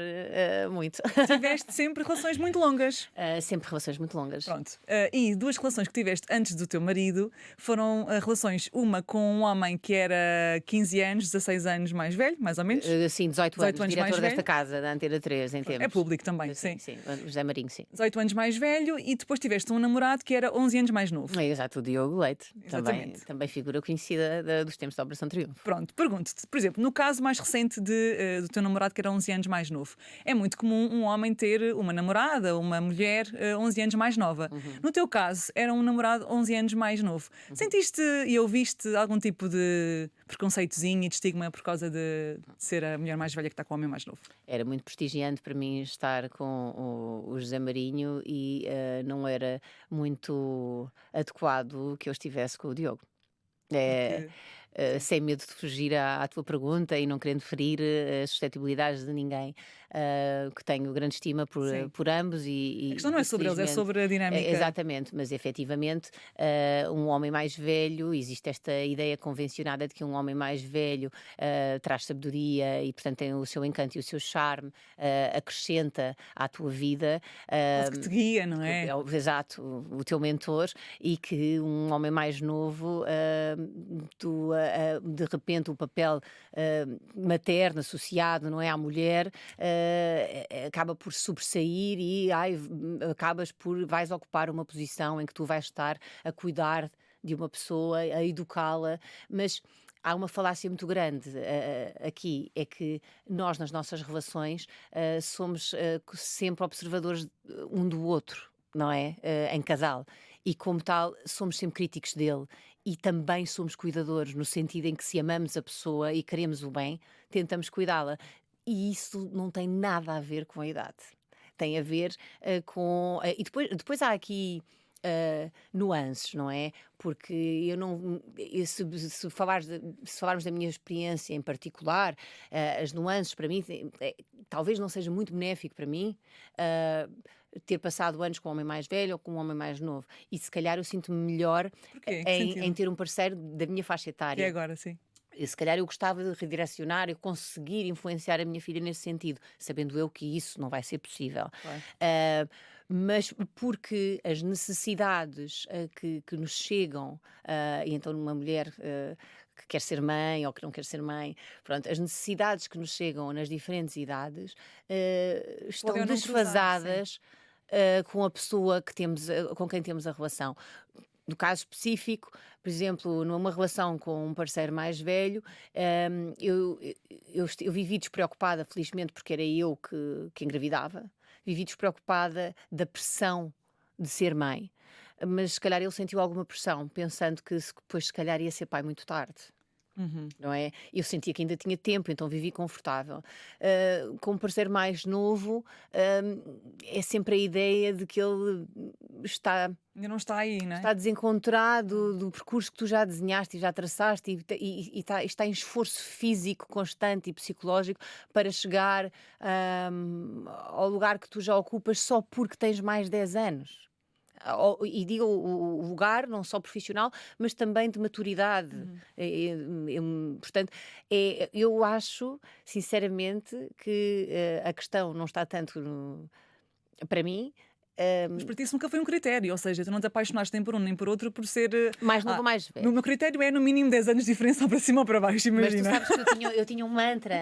muito. Tiveste sempre relações muito longas. Sempre relações muito longas. Pronto. E 2 relações que tiveste antes do teu marido foram relações, uma com um homem que era 15 anos, 16 anos mais velho, mais ou menos. Sim, 18 18 anos, anos diretor mais desta velho. casa, da Antena 3, em termos. É público também, sim. Sim, o José Marinho, sim. 18 anos mais velho e depois tiveste um namorado que era 11 anos mais novo. É exato, o Diogo Leite, Exatamente. também figura conhecida dos tempos da Operação Triunfo. Pronto, pergunto-te, por exemplo, no caso mais recente do teu namorado que era 11 anos mais novo, é muito comum um homem ter uma namorada, uma mulher 11 anos mais nova. No teu caso, era um namorado 11 anos mais novo. Sentiste e ouviste algum tipo de preconceitozinho e de estigma por causa de ser a mulher mais velha que está com o homem mais novo? Era muito prestigiante para mim estar com o José Marinho e não era muito adequado que eu estivesse com o Diogo. É, sem medo de fugir à tua pergunta e não querendo ferir as suscetibilidades de ninguém, que tenho grande estima Sim. por ambos A questão não é sobre eles, é sobre a dinâmica. Exatamente, mas efetivamente um homem mais velho, existe esta ideia convencionada de que um homem mais velho traz sabedoria e portanto tem o seu encanto e o seu charme, acrescenta à tua vida. Quase que te guia, não é? Exato, o teu mentor, e que um homem mais novo, de repente o papel materno associado, não é, à mulher, acaba por sobressair e vais ocupar uma posição em que tu vais estar a cuidar de uma pessoa, a educá-la, mas há uma falácia muito grande aqui, é que nós nas nossas relações somos sempre observadores um do outro, não é? Em casal. E como tal, somos sempre críticos dele. E também somos cuidadores, no sentido em que se amamos a pessoa e queremos o bem, tentamos cuidá-la. E isso não tem nada a ver com a idade. Tem a ver com... e depois há aqui nuances, não é? Porque eu não... Se falarmos da minha experiência em particular, as nuances para mim, talvez não seja muito benéfico para mim, ter passado anos com um homem mais velho ou com um homem mais novo. E se calhar eu sinto-me melhor Porquê? Que sentido? em ter um parceiro da minha faixa etária. Que é agora, sim. E se calhar eu gostava de redirecionar e conseguir influenciar a minha filha nesse sentido, sabendo eu que isso não vai ser possível. Claro. Mas porque as necessidades que nos chegam, e então numa mulher que quer ser mãe ou que não quer ser mãe, pronto, as necessidades que nos chegam nas diferentes idades estão Podem ou não cruzar, desfasadas com a pessoa com quem temos a relação. No caso específico, por exemplo, numa relação com um parceiro mais velho, eu vivi despreocupada, felizmente, porque era eu que engravidava, vivi despreocupada da pressão de ser mãe, mas se calhar ele sentiu alguma pressão, pensando que depois se calhar ia ser pai muito tarde. Não é? Eu sentia que ainda tinha tempo, então vivi confortável. Com um parceiro mais novo, é sempre a ideia de que ele Ainda não está aí, não é? está desencontrado do percurso que tu já desenhaste e já traçaste e está em esforço físico constante e psicológico para chegar ao lugar que tu já ocupas só porque tens mais 10 anos. E digo o lugar, não só profissional, mas também de maturidade. Portanto, eu acho, sinceramente, que a questão não está tanto para mim. Mas para ti isso nunca foi um critério, ou seja, tu não te apaixonaste nem por um nem por outro por ser. Mais novo ou mais velho. No meu critério é no mínimo 10 anos de diferença ou para cima ou para baixo, Mas tu imagina. sabes que eu tinha um mantra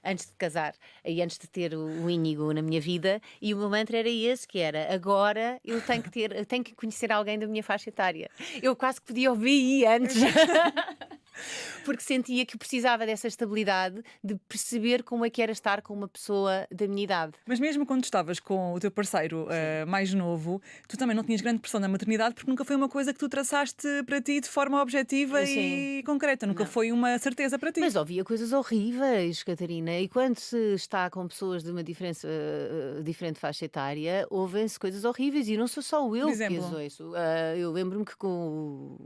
antes de casar e antes de ter o Íñigo na minha vida, e o meu mantra era esse, que era: agora eu tenho que conhecer alguém da minha faixa etária. Eu quase que podia ouvir antes. Porque sentia que precisava dessa estabilidade de perceber como é que era estar com uma pessoa da minha idade. Mas mesmo quando estavas com o teu parceiro mais novo, tu também não tinhas grande pressão na maternidade porque nunca foi uma coisa que tu traçaste para ti de forma objetiva Sim. e concreta, nunca Não. foi uma certeza para ti. Mas ouvia coisas horríveis, Catarina, e quando se está com pessoas de uma diferente faixa etária, ouvem-se coisas horríveis e não sou só Por eu que as exemplo, ouço. Eu lembro-me que com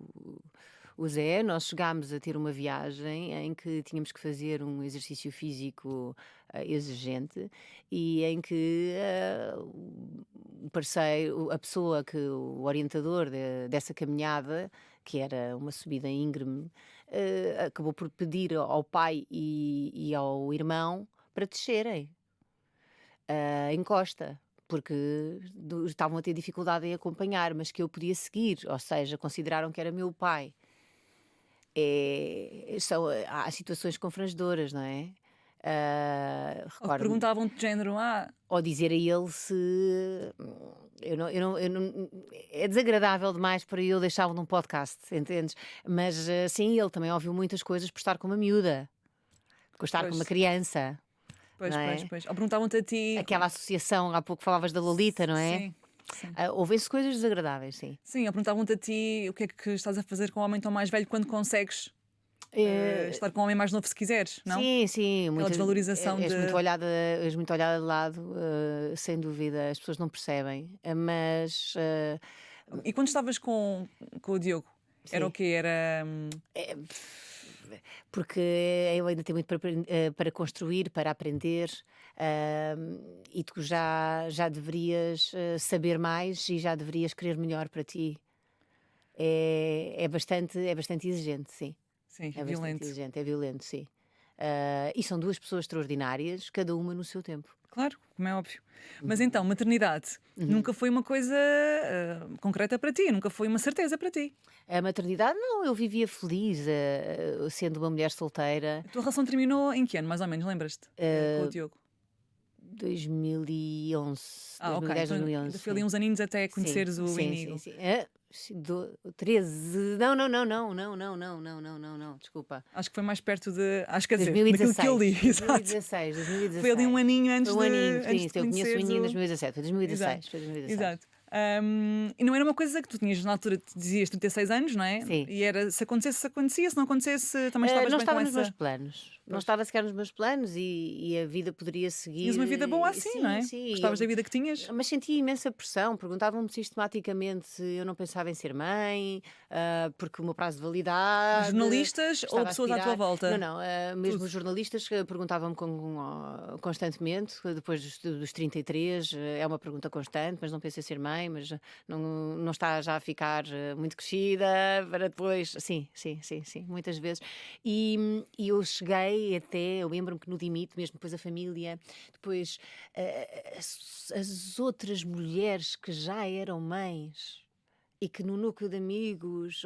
o Zé nós chegámos a ter uma viagem em que tínhamos que fazer um exercício físico exigente e em que o parceiro, a pessoa que o orientador dessa caminhada, que era uma subida íngreme, acabou por pedir ao pai e ao irmão para descerem a encosta. Porque estavam a ter dificuldade em acompanhar, mas que eu podia seguir, ou seja, consideraram que era meu pai. Há situações confrangedoras, não é? ou que Recordo-me, perguntavam-te de género, ou dizer a ele se é desagradável demais para eu deixá-lo num podcast, entendes? Mas sim, ele também ouviu muitas coisas por estar com uma miúda, por estar com uma pois, criança, pois, não pois, é? pois. Ou perguntavam-te a ti. Aquela associação, há pouco falavas da Lolita, não é? Sim, sim. Ouvem-se coisas desagradáveis, sim. Sim, ou perguntavam-te a ti o que é que estás a fazer com um homem tão mais velho quando consegues Eh, estar com um homem mais novo se quiseres, não? Sim, sim, Aquela desvalorização és de. és muito olhada de lado, sem dúvida, as pessoas não percebem, mas E quando estavas com o Diogo, era o sim. quê? Era. É, porque eu ainda tenho muito para construir, para aprender, e tu já deverias saber mais e já deverias querer melhor para ti. É bastante exigente, sim. Sim, É bastante violento. exigente, é violento, sim. E são duas pessoas extraordinárias, cada uma no seu tempo. Claro, como é óbvio. Mas então, maternidade nunca foi uma coisa concreta para ti, nunca foi uma certeza para ti. A maternidade, não, eu vivia feliz, sendo uma mulher solteira. A tua relação terminou em que ano, mais ou menos, lembras-te? Com o Diogo. 2011, Ok. 2010, Então, 2011, ainda foi ali sim. uns aninhos até Sim, conheceres o sim, Inigo. sim, sim. 13. Não, não, não, não, não, não, não, não, não, não, não, desculpa. Acho que foi mais perto de. Acho que quer dizer, daquilo 2016. que eu li, exato. 2016, 2016. Foi ali um aninho antes Foi um aninho, de, sim, antes de eu conheço o conheceres Aninho em o. 2017, foi 2016. Exato. Foi 2016. Exato. E não era uma coisa que tu tinhas na altura, tu dizias 36 anos, não é? Sim. E era se acontecesse, acontecia, se não acontecesse, também estavas Não bem com estava nos meus essa. planos. Não Pois. estava sequer nos meus planos e a vida poderia seguir. Tinhas uma vida boa assim, Sim, não é? sim. Gostavas da vida que tinhas? Mas sentia imensa pressão. Perguntavam-me sistematicamente se eu não pensava em ser mãe, porque o meu prazo de validade. Jornalistas ou estava a pessoas à tua expirar. volta? Não, mesmo Tudo. os jornalistas perguntavam-me constantemente, depois dos 33, é uma pergunta constante, mas não pensa em ser mãe, mas não está já a ficar muito crescida para depois. Sim, sim, sim, sim, muitas vezes. E eu cheguei até, eu lembro-me que no limite, mesmo depois a família, depois as outras mulheres que já eram mães e que no núcleo de amigos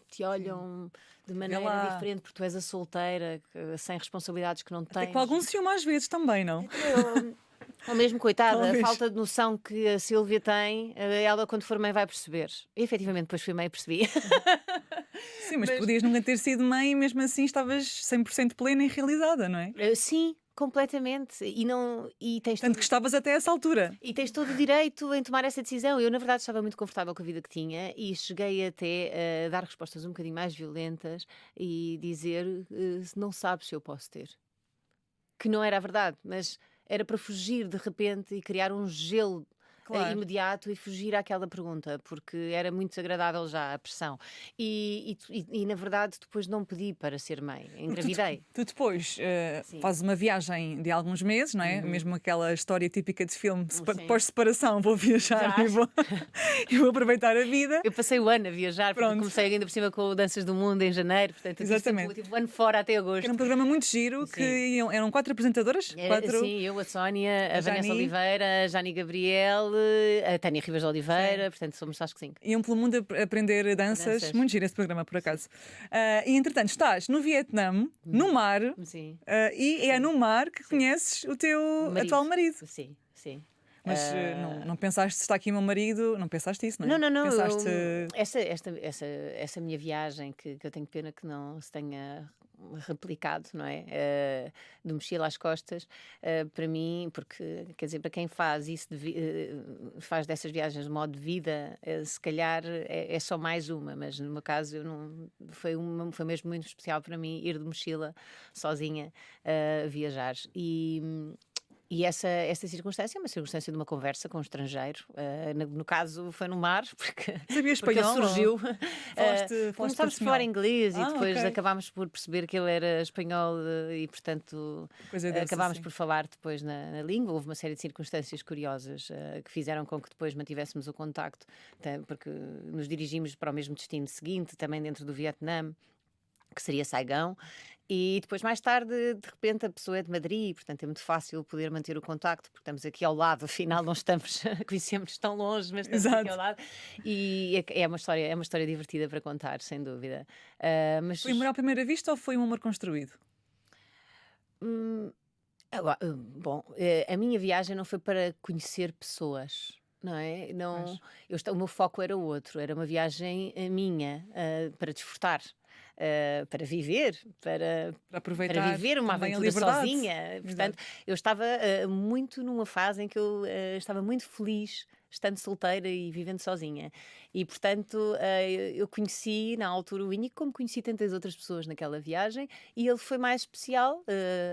te olham de maneira lá. diferente porque tu és a solteira, sem responsabilidades que não Até tens. com algum ciúme às vezes também, não? Ou mesmo, coitada, Talvez. a falta de noção que a Sílvia tem, ela quando for mãe vai perceber. E efetivamente depois fui mãe e percebi. Sim, mas podias nunca ter sido mãe e mesmo assim estavas 100% plena e realizada, não é? Sim, completamente. E tens Tanto que estavas até essa altura. E tens todo o direito em tomar essa decisão. Eu, na verdade, estava muito confortável com a vida que tinha e cheguei até a dar respostas um bocadinho mais violentas e dizer se não sabes se eu posso ter. Que não era a verdade, mas era para fugir de repente e criar um gelo Claro. imediato e fugir àquela pergunta, porque era muito desagradável já a pressão. E, na verdade, depois não pedi para ser mãe, engravidei. Tu depois Sim. fazes uma viagem de alguns meses, não é? Mesmo aquela história típica de filme, Sim. pós-separação, vou viajar e e vou aproveitar a vida. Eu passei o ano a viajar, porque Pronto. comecei ainda por cima com o Danças do Mundo em janeiro, portanto eu Exatamente. tive o ano fora até agosto. Era um programa muito giro, que eram 4 apresentadoras. Sim, eu, a Sónia, a Vanessa Jani. Oliveira, a Jani Gabriel, a Tânia Rivas de Oliveira, portanto somos acho que 5. Iam pelo mundo a aprender danças. Danças. Muito giro esse programa, por acaso. E entretanto, estás no Vietnã, no mar, Sim. e é no mar que conheces o teu atual marido. Sim, sim. Mas não pensaste, está aqui o meu marido, não pensaste isso, não é? Não, não, não. Pensaste, Essa minha viagem que eu tenho pena que não se tenha replicado, não é? De mochila às costas, para mim, porque quer dizer, para quem faz isso, faz dessas viagens de modo de vida, se calhar é só mais uma, mas no meu caso eu não, foi mesmo muito especial para mim ir de mochila sozinha viajar. E essa circunstância é uma circunstância de uma conversa com um estrangeiro. No caso, foi no mar, sabia porque ele espanhol? surgiu. Falaste Começámos por espanhol? falar inglês e depois Ok. acabámos por perceber que ele era espanhol e, portanto, Coisa dessa, acabámos sim. por falar depois na língua. Houve uma série de circunstâncias curiosas que fizeram com que depois mantivéssemos o contacto, porque nos dirigimos para o mesmo destino seguinte, também dentro do Vietnã, que seria Saigão, e depois mais tarde, de repente, a pessoa é de Madrid, e, portanto é muito fácil poder manter o contacto, porque estamos aqui ao lado, afinal não estamos, conhecemos tão longe, mas estamos aqui ao Exato. lado, e é uma história divertida para contar, sem dúvida. Mas Foi amor à primeira vista ou foi um amor construído? hum, agora, bom, a minha viagem não foi para conhecer pessoas. Não é? Pois. Não, o meu foco era outro, era uma viagem minha, para desfrutar, para viver, Para para aproveitar viver uma também a aventura liberdade. sozinha. Portanto, Exato. eu estava muito numa fase em que eu estava muito feliz estando solteira e vivendo sozinha. E, portanto, eu conheci na altura o Inigo, como conheci tantas outras pessoas naquela viagem, e ele foi mais especial,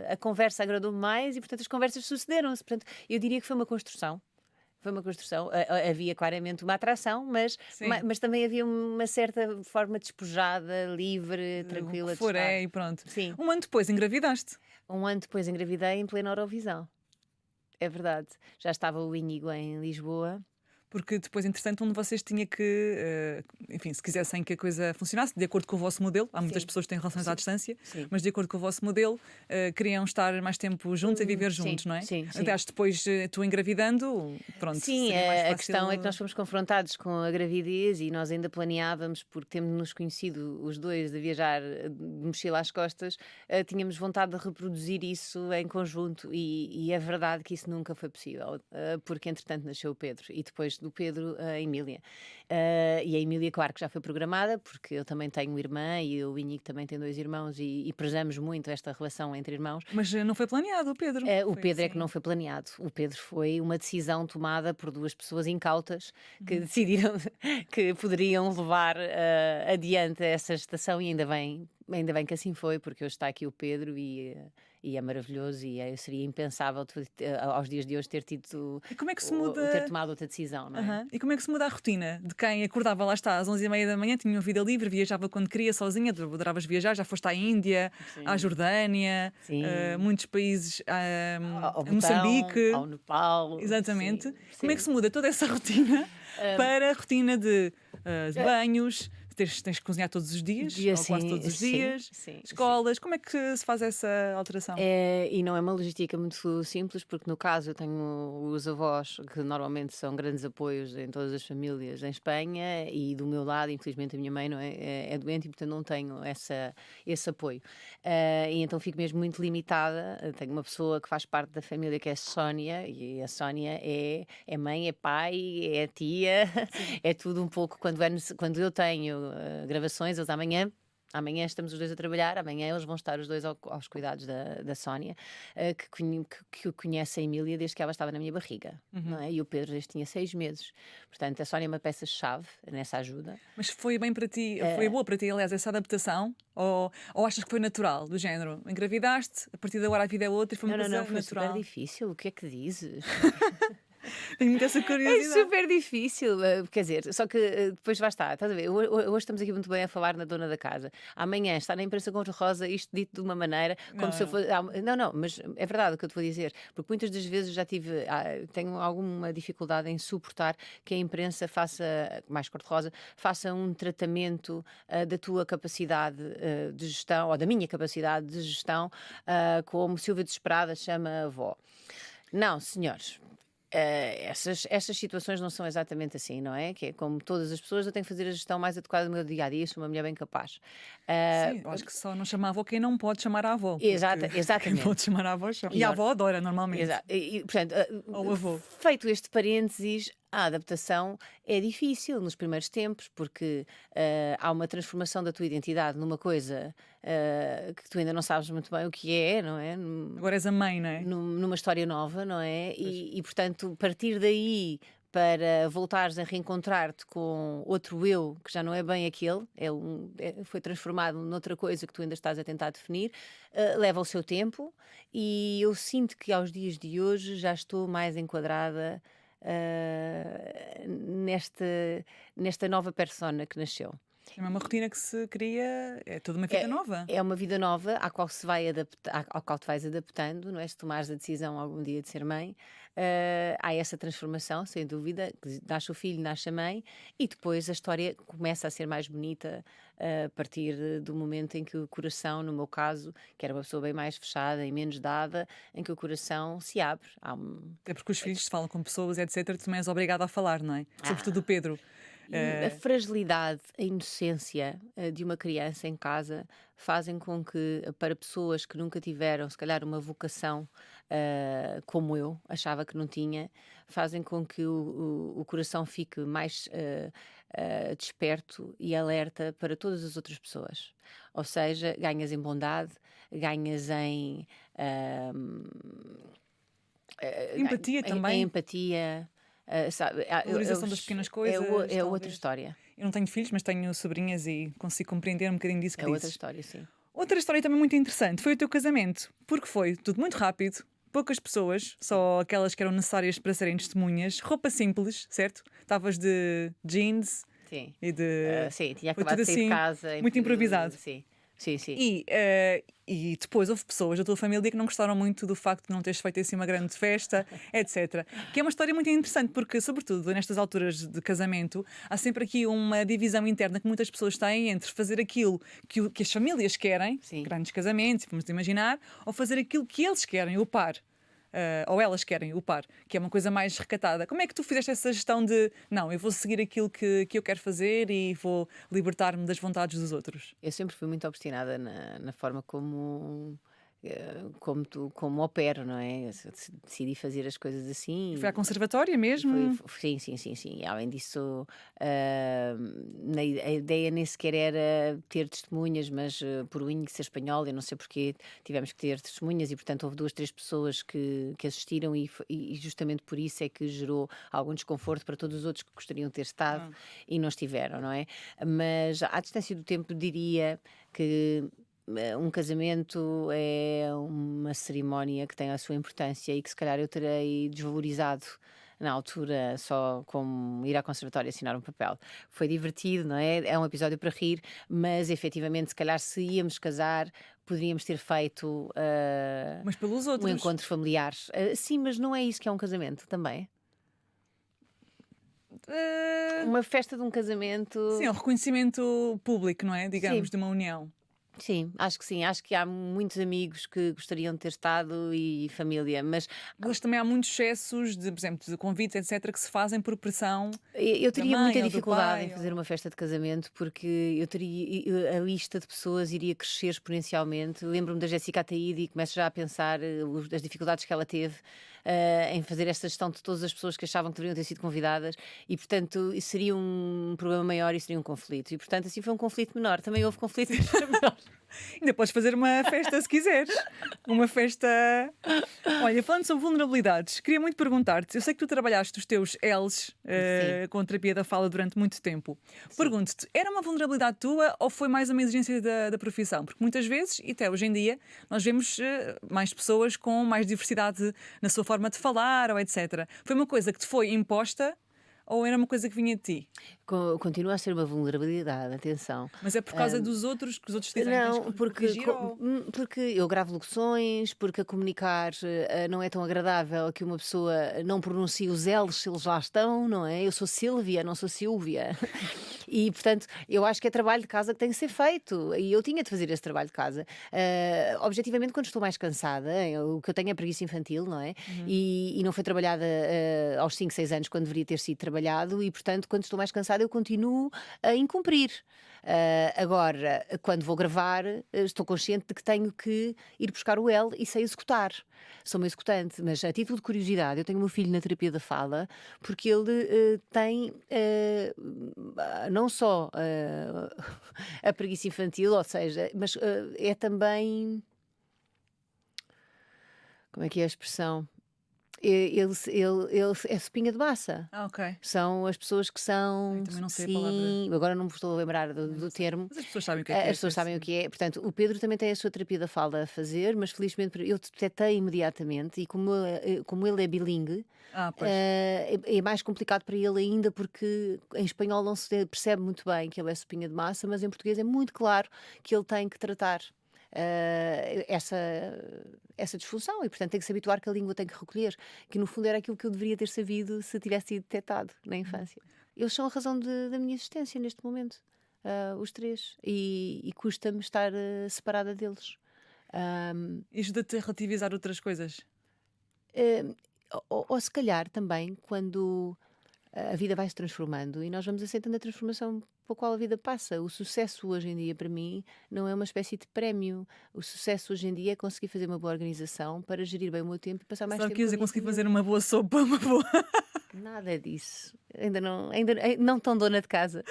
a conversa agradou-me mais e, portanto, as conversas sucederam-se. Portanto, eu diria que foi uma construção. Foi uma construção. Havia claramente uma atração, Sim. mas também havia uma certa forma despojada, livre, O que tranquila de for estar. é e pronto. Sim. Um ano depois engravidaste. Um ano depois engravidei em plena Eurovisão. É verdade. Já estava o Íñigo em Lisboa. Porque depois, entretanto, um de vocês tinha que, enfim, se quisessem que a coisa funcionasse, de acordo com o vosso modelo, há muitas Sim, pessoas que têm relações à sim, distância, sim. mas de acordo com o vosso modelo, queriam estar mais tempo juntos e viver Sim, juntos, não é? sim, sim. Aliás, depois tu engravidando, pronto, Sim, seria mais a fácil. questão é que nós fomos confrontados com a gravidez e nós ainda planeávamos, porque temos-nos conhecido os dois de viajar de mochila às costas, tínhamos vontade de reproduzir isso em conjunto e é verdade que isso nunca foi possível, porque entretanto nasceu o Pedro e depois do Pedro a Emília. E a Emília, claro que já foi programada, porque eu também tenho uma irmã e o Inigo também tem dois irmãos e prezamos muito esta relação entre irmãos. Mas não foi planeado o Pedro. O Foi Pedro é que assim. não foi planeado. O Pedro foi uma decisão tomada por duas pessoas incautas que Uhum. decidiram que poderiam levar adiante essa estação e ainda bem que assim foi, porque hoje está aqui o Pedro e é maravilhoso e seria impensável aos dias de hoje ter tido E como é que se ter muda? tomado outra decisão, não é? Aham. E como é que se muda a rotina de quem acordava lá está às 11h30 da manhã, tinha uma vida livre, viajava quando queria sozinha, tu adoravas viajar, já foste à Índia, à Sim. Jordânia, Sim. muitos países, Ao a Botão, Moçambique. ao Nepal. Exatamente. Sim, Como é que sim. se muda toda essa rotina para a rotina de banhos, tens que cozinhar todos os dias, Dia ou quase sim, todos os sim, dias, sim, sim. escolas, como é que se faz essa alteração? E não é uma logística muito simples, porque no caso eu tenho os avós, que normalmente são grandes apoios em todas as famílias em Espanha, e do meu lado, infelizmente, a minha mãe não é doente e, portanto, não tenho esse apoio. E então fico mesmo muito limitada. Eu tenho uma pessoa que faz parte da família que é a Sónia, e a Sónia é mãe, é pai, é tia, é tudo um pouco. Quando eu tenho gravações, eles amanhã estamos os dois a trabalhar, amanhã eles vão estar os dois aos cuidados da Sónia, que conhece a Emília desde que ela estava na minha barriga, não é? E o Pedro desde tinha 6 meses. Portanto, a Sónia é uma peça-chave nessa ajuda. Mas foi bem para ti, foi boa para ti, aliás, essa adaptação? Ou achas que foi natural, do género? Engravidaste, a partir de agora a vida é outra e foi uma Não, coisa foi super natural? difícil. O que é que dizes? Tenho muito essa É curiosidade. super difícil, quer dizer, só que depois vai estar, estás a ver? Hoje estamos aqui muito bem a falar na dona da casa. Amanhã está na imprensa cor-de-rosa, isto dito de uma maneira, como Não, se eu não. fosse. Não, mas é verdade o que eu te vou dizer, porque muitas das vezes já tenho alguma dificuldade em suportar que a imprensa faça, mais cor-de-rosa, faça um tratamento da tua capacidade de gestão, ou da minha capacidade de gestão, como Silvia Desesperada chama a avó. Não, senhores. Essas situações não são exatamente assim, não é? Que é como todas as pessoas, eu tenho que fazer a gestão mais adequada do meu dia a dia, sou uma mulher bem capaz. Ah, Sim, eu acho que só não chama avó quem não pode chamar a avó, porque quem exatamente. pode chamar a avó chama. E a E, avó adora normalmente. Portanto, Ou o avô. feito este parênteses, a adaptação é difícil nos primeiros tempos, porque há uma transformação da tua identidade numa coisa que tu ainda não sabes muito bem o que é, não é? Agora és a mãe, não é? Numa história nova, não é? Pois. Portanto, partir daí para voltares a reencontrar-te com outro eu que já não é bem aquele, foi transformado noutra coisa que tu ainda estás a tentar definir, leva o seu tempo e eu sinto que aos dias de hoje já estou mais enquadrada nesta, nesta nova persona que nasceu. É uma rotina que se cria, é toda uma vida É, nova. é uma vida nova à qual se vai adaptar, ao qual te vais adaptando, não é? Se tomares a decisão algum dia de ser mãe, há essa transformação, sem dúvida, que nasce o filho, nasce a mãe, e depois a história começa a ser mais bonita a partir do momento em que o coração, no meu caso, que era uma pessoa bem mais fechada e menos dada, em que o coração se abre. Até porque os filhos se falam com pessoas, etc. Tu também és obrigado a falar, não é? Sobretudo o Ah, Pedro. E a Eh, fragilidade, a inocência de uma criança em casa fazem com que, para pessoas que nunca tiveram, se calhar, uma vocação como eu, achava que não tinha, fazem com que o coração fique mais desperto e alerta para todas as outras pessoas. Ou seja, ganhas em bondade, ganhas em. ahm, Empatia em também, empatia. Sabe, valorização das pequenas coisas, é outra talvez. história. Eu não tenho filhos, mas tenho sobrinhas e consigo compreender um bocadinho disso que É outra dizes. história, sim. Outra história também muito interessante foi o teu casamento, porque foi tudo muito rápido, poucas pessoas, Sim. só aquelas que eram necessárias para serem testemunhas, roupa simples, certo? Estavas de jeans Sim. e de. Sim, tinha Foi acabado tudo de sair de assim, casa. muito improvisado. Sim, sim, sim. E depois houve pessoas da tua família que não gostaram muito do facto de não teres feito assim uma grande festa, etc. Que é uma história muito interessante, porque, sobretudo nestas alturas de casamento, há sempre aqui uma divisão interna que muitas pessoas têm entre fazer aquilo que as famílias querem, Sim. grandes casamentos, vamos imaginar, ou fazer aquilo que eles querem, o par. Ou elas querem, o par, que é uma coisa mais recatada. Como é que tu fizeste essa gestão de não, eu vou seguir aquilo que eu quero fazer e vou libertar-me das vontades dos outros? Eu sempre fui muito obstinada na forma como opero, não é? Eu decidi fazer as coisas E foi à assim. conservatória E foi, mesmo? sim, sim, sim, sim. E além disso, a ideia nem sequer era ter testemunhas, mas por o INE ser espanhol, eu não sei porquê, tivemos que ter testemunhas e, portanto, houve 2, 3 pessoas que assistiram e justamente por isso é que gerou algum desconforto para todos os outros que gostariam de ter estado Ah. e não estiveram, não é? Mas à distância do tempo diria que um casamento é uma cerimónia que tem a sua importância e que se calhar eu terei desvalorizado na altura só como ir à conservatória assinar um papel. Foi divertido, não é? É um episódio para rir, mas efetivamente, se calhar, se íamos casar, poderíamos ter feito Mas pelos um outros. encontro familiar. Sim, mas não é isso que é um casamento também. Ah, Uma festa de um sim, é casamento. um reconhecimento público, não é? Digamos, Sim. de uma união. Sim, acho que sim. Acho que há muitos amigos que gostariam de ter estado e família, mas Mas também há muitos excessos, de, por exemplo, de convites, etc., que se fazem por pressão eu da teria muita mãe ou do dificuldade em pai. fazer uma festa de casamento porque a lista de pessoas iria crescer exponencialmente. Lembro-me da Jéssica Ataíde e começo já a pensar as dificuldades que ela teve em fazer esta gestão de todas as pessoas que achavam que deveriam ter sido convidadas e, portanto, isso seria um problema maior e seria um conflito. E, portanto, assim foi um conflito menor. Também houve conflito, mas foi menor. Ainda podes fazer uma festa se quiseres. Uma festa. Olha, falando sobre vulnerabilidades, queria muito perguntar-te. Eu sei que tu trabalhaste os teus L's Sim, com terapia da fala durante muito tempo. sim. Pergunto-te, era uma vulnerabilidade tua ou foi mais uma exigência da profissão? Porque muitas vezes, e até hoje em dia, nós vemos mais pessoas com mais diversidade na sua forma de falar ou etc. Foi uma coisa que te foi imposta ou era uma coisa que vinha de ti? Continua a ser uma vulnerabilidade, atenção. Mas é por causa dos outros que os outros dizem que tens Não, que corrigir ou... porque eu gravo locuções, porque a comunicar não é tão agradável que uma pessoa não pronuncie os L's se eles lá estão, não é? Eu sou Sílvia, não sou Silvia. E, portanto, eu acho que é trabalho de casa que tem que ser feito. E eu tinha de fazer esse trabalho de casa. Objetivamente, quando estou mais cansada, o que eu tenho é preguiça infantil, não é? Uhum. E não foi trabalhada aos 5 6 anos, quando deveria ter sido trabalhado. E, portanto, quando estou mais cansada, eu continuo a incumprir. Agora, quando vou gravar, estou consciente de que tenho que ir buscar o L e sei executar. Sou uma executante, mas a título de curiosidade, eu tenho o meu filho na terapia da fala, porque ele tem não só a preguiça infantil, ou seja, mas é também. Como é que é a expressão? Ele é sopinha de massa. Ah, ok. São as pessoas que Ai, são, também não sei a palavra. sim, agora não me estou a lembrar do, Também não do sei. termo. Mas as pessoas sabem o As que pessoas é, sabem o sim. que é. Portanto, o Pedro também tem a sua terapia da fala a fazer, mas felizmente eu detectei imediatamente. E como ele é bilingue, Ah, pois. é mais complicado para ele ainda, porque em espanhol não se percebe muito bem que ele é sopinha de massa, mas em português é muito claro que ele tem que tratar essa disfunção, e portanto tem que se habituar que a língua tem que recolher, que no fundo era aquilo que eu deveria ter sabido se tivesse sido detectado na Uhum. infância. Eles são a razão da minha existência neste momento, os três, e custa-me estar separada deles. Ahm, E ajuda-te a relativizar outras coisas. ahm, ou se calhar também quando a vida vai se transformando e nós vamos aceitando a transformação pela qual a vida passa. O sucesso hoje em dia, para mim, não é uma espécie de prémio. O sucesso hoje em dia é conseguir fazer uma boa organização para gerir bem o meu tempo e passar mais Sabe o tempo que ia com a dizer? minha Consegui fazer família. uma boa sopa, uma boa. Nada disso. Ainda não tão dona de casa.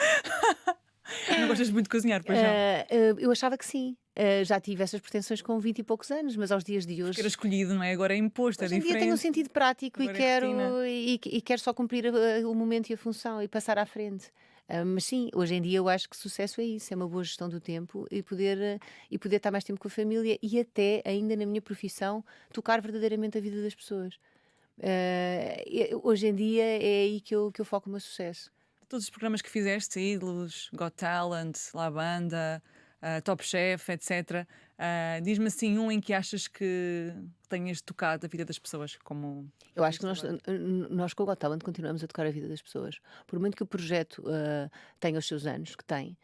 Não gostas muito de cozinhar, pois não? Eu achava que sim. Já tive essas pretensões com 20 e poucos anos, mas aos dias de Porque era hoje. escolhido, não é? Agora é imposto, é Hoje em dia tenho um diferente. sentido prático e Agora é rotina. quero só cumprir o momento e a função e passar à frente. Mas sim, hoje em dia eu acho que sucesso é isso, é uma boa gestão do tempo e poder estar mais tempo com a família e até, ainda na minha profissão, tocar verdadeiramente a vida das pessoas. Hoje em dia é aí que eu foco o meu sucesso. Todos os programas que fizeste, Ídolos, Got Talent, La Banda, Top Chef, etc. Diz-me assim um em que achas que tenhas tocado a vida das pessoas, como Eu acho que este trabalho. nós com o Got Talent continuamos a tocar a vida das pessoas. Por muito que o projeto tenha os seus anos, que tem,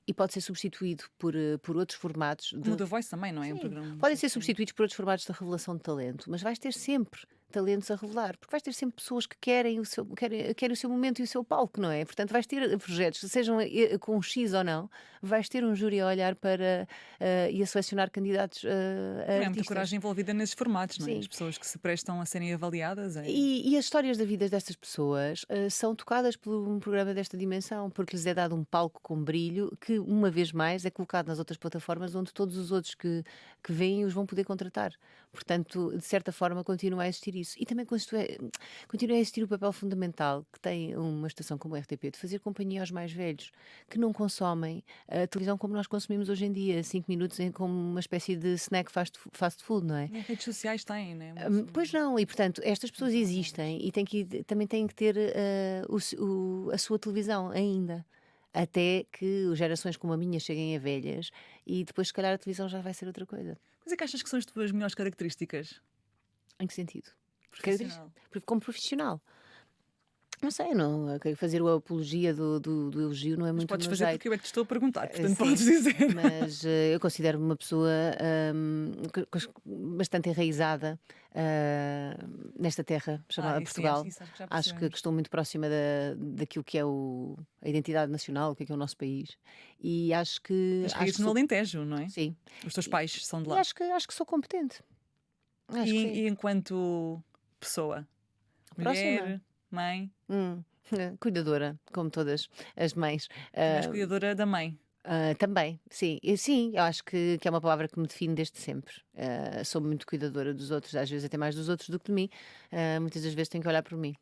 e pode ser substituído por outros formatos Como o de. The Voice também, não é? É um Sim, programa podem muito ser pequeno. substituídos por outros formatos de revelação de talento, mas vais ter sempre talentos a revelar, porque vais ter sempre pessoas que querem o seu momento e o seu palco, não é? Portanto, vais ter projetos, sejam com um X ou não, vais ter um júri a olhar para e a selecionar candidatos a Também há muita artistas. coragem envolvida nesses formatos, não é? As Sim. pessoas que se prestam a serem avaliadas. É... E as histórias da vida destas pessoas são tocadas por um programa desta dimensão, porque lhes é dado um palco com brilho que, uma vez mais, é colocado nas outras plataformas onde todos os outros que vêm os vão poder contratar. Portanto, de certa forma, continua a existir isso. E também continua a existir o papel fundamental que tem uma estação como a RTP de fazer companhia aos mais velhos, que não consomem a televisão como nós consumimos hoje em dia, 5 minutos como uma espécie de snack fast food, não é? Nem redes sociais têm, né? Pois não, e portanto, estas pessoas existem e também têm que ter a sua televisão ainda. Até que gerações como a minha cheguem a velhas e depois, se calhar, a televisão já vai ser outra coisa. Quais é que achas que são as tuas melhores características? Em que sentido? Profissional. Como profissional. Não sei, não. Fazer a apologia do elogio não é Mas muito o podes meu fazer jeito. porque eu é que te estou a perguntar, portanto Sim, podes dizer. mas eu considero-me uma pessoa bastante enraizada nesta terra chamada Isso sim, Portugal. isso acho que já Acho que percebemos. estou muito próxima daquilo que é a identidade nacional, o que é o nosso país. E Tens acho raízes que no sou. Alentejo, não é? Sim. Os teus E, pais são de e lá. acho que sou competente. Acho que sim. E enquanto pessoa? Próxima. Mulher, mãe, Hum, Cuidadora, como todas as mães. também és cuidadora da mãe. Também, sim. Sim, eu acho que é uma palavra que me define desde sempre. Sou muito cuidadora dos outros, às vezes até mais dos outros do que de mim. Muitas das vezes tenho que olhar por mim.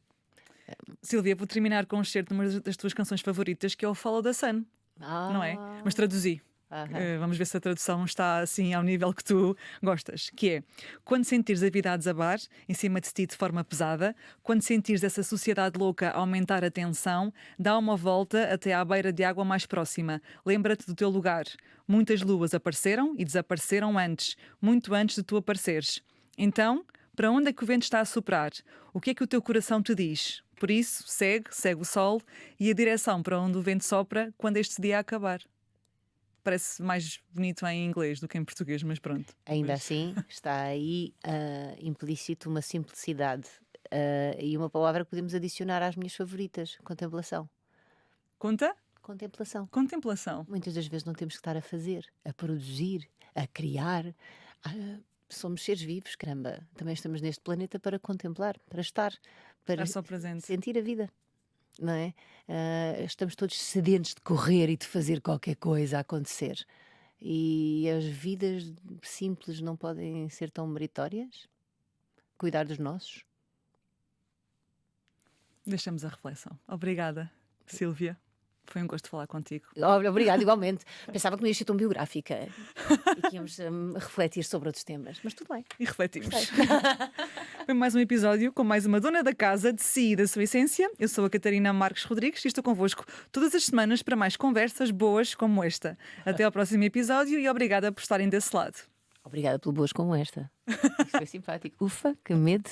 Silvia, vou terminar com um excerto de uma das tuas canções favoritas, que é o Follow the Sun, não é? Mas Ah, traduzi. aham. Vamos ver se a tradução está assim ao nível que tu gostas. Que é: quando sentires a vida a desabar em cima de ti de forma pesada, quando sentires essa sociedade louca a aumentar a tensão, dá uma volta até à beira de água mais próxima. Lembra-te do teu lugar. Muitas luas apareceram e desapareceram antes, muito antes de tu apareceres. Então, para onde é que o vento está a soprar? O que é que o teu coração te diz? Por isso, segue o sol e a direção para onde o vento sopra quando este dia acabar. Parece mais bonito em inglês do que em português, mas pronto. Ainda assim, está aí implícito uma simplicidade e uma palavra que podemos adicionar às minhas favoritas: contemplação. Conta? Contemplação. Contemplação. Muitas das vezes não temos que estar a fazer, a produzir, a criar. Somos seres vivos, caramba. Também estamos neste planeta para contemplar, para estar, para Estar só presente. sentir a vida. Não é? Estamos todos sedentos de correr e de fazer qualquer coisa acontecer. E as vidas simples não podem ser tão meritórias? Cuidar dos nossos? Deixamos a reflexão. Obrigada, Sílvia. Foi um gosto falar contigo. Obrigada, igualmente. Pensava que não ia ser tão biográfica e que íamos refletir sobre outros temas, mas tudo bem. E refletimos. Gostei. Foi mais um episódio com mais uma dona da casa de si e da sua essência. Eu sou a Catarina Marques Rodrigues e estou convosco todas as semanas para mais conversas boas como esta. Até ao próximo episódio e obrigada por estarem desse lado. Obrigada pelo boas como esta. Isso foi simpático. Ufa, que medo.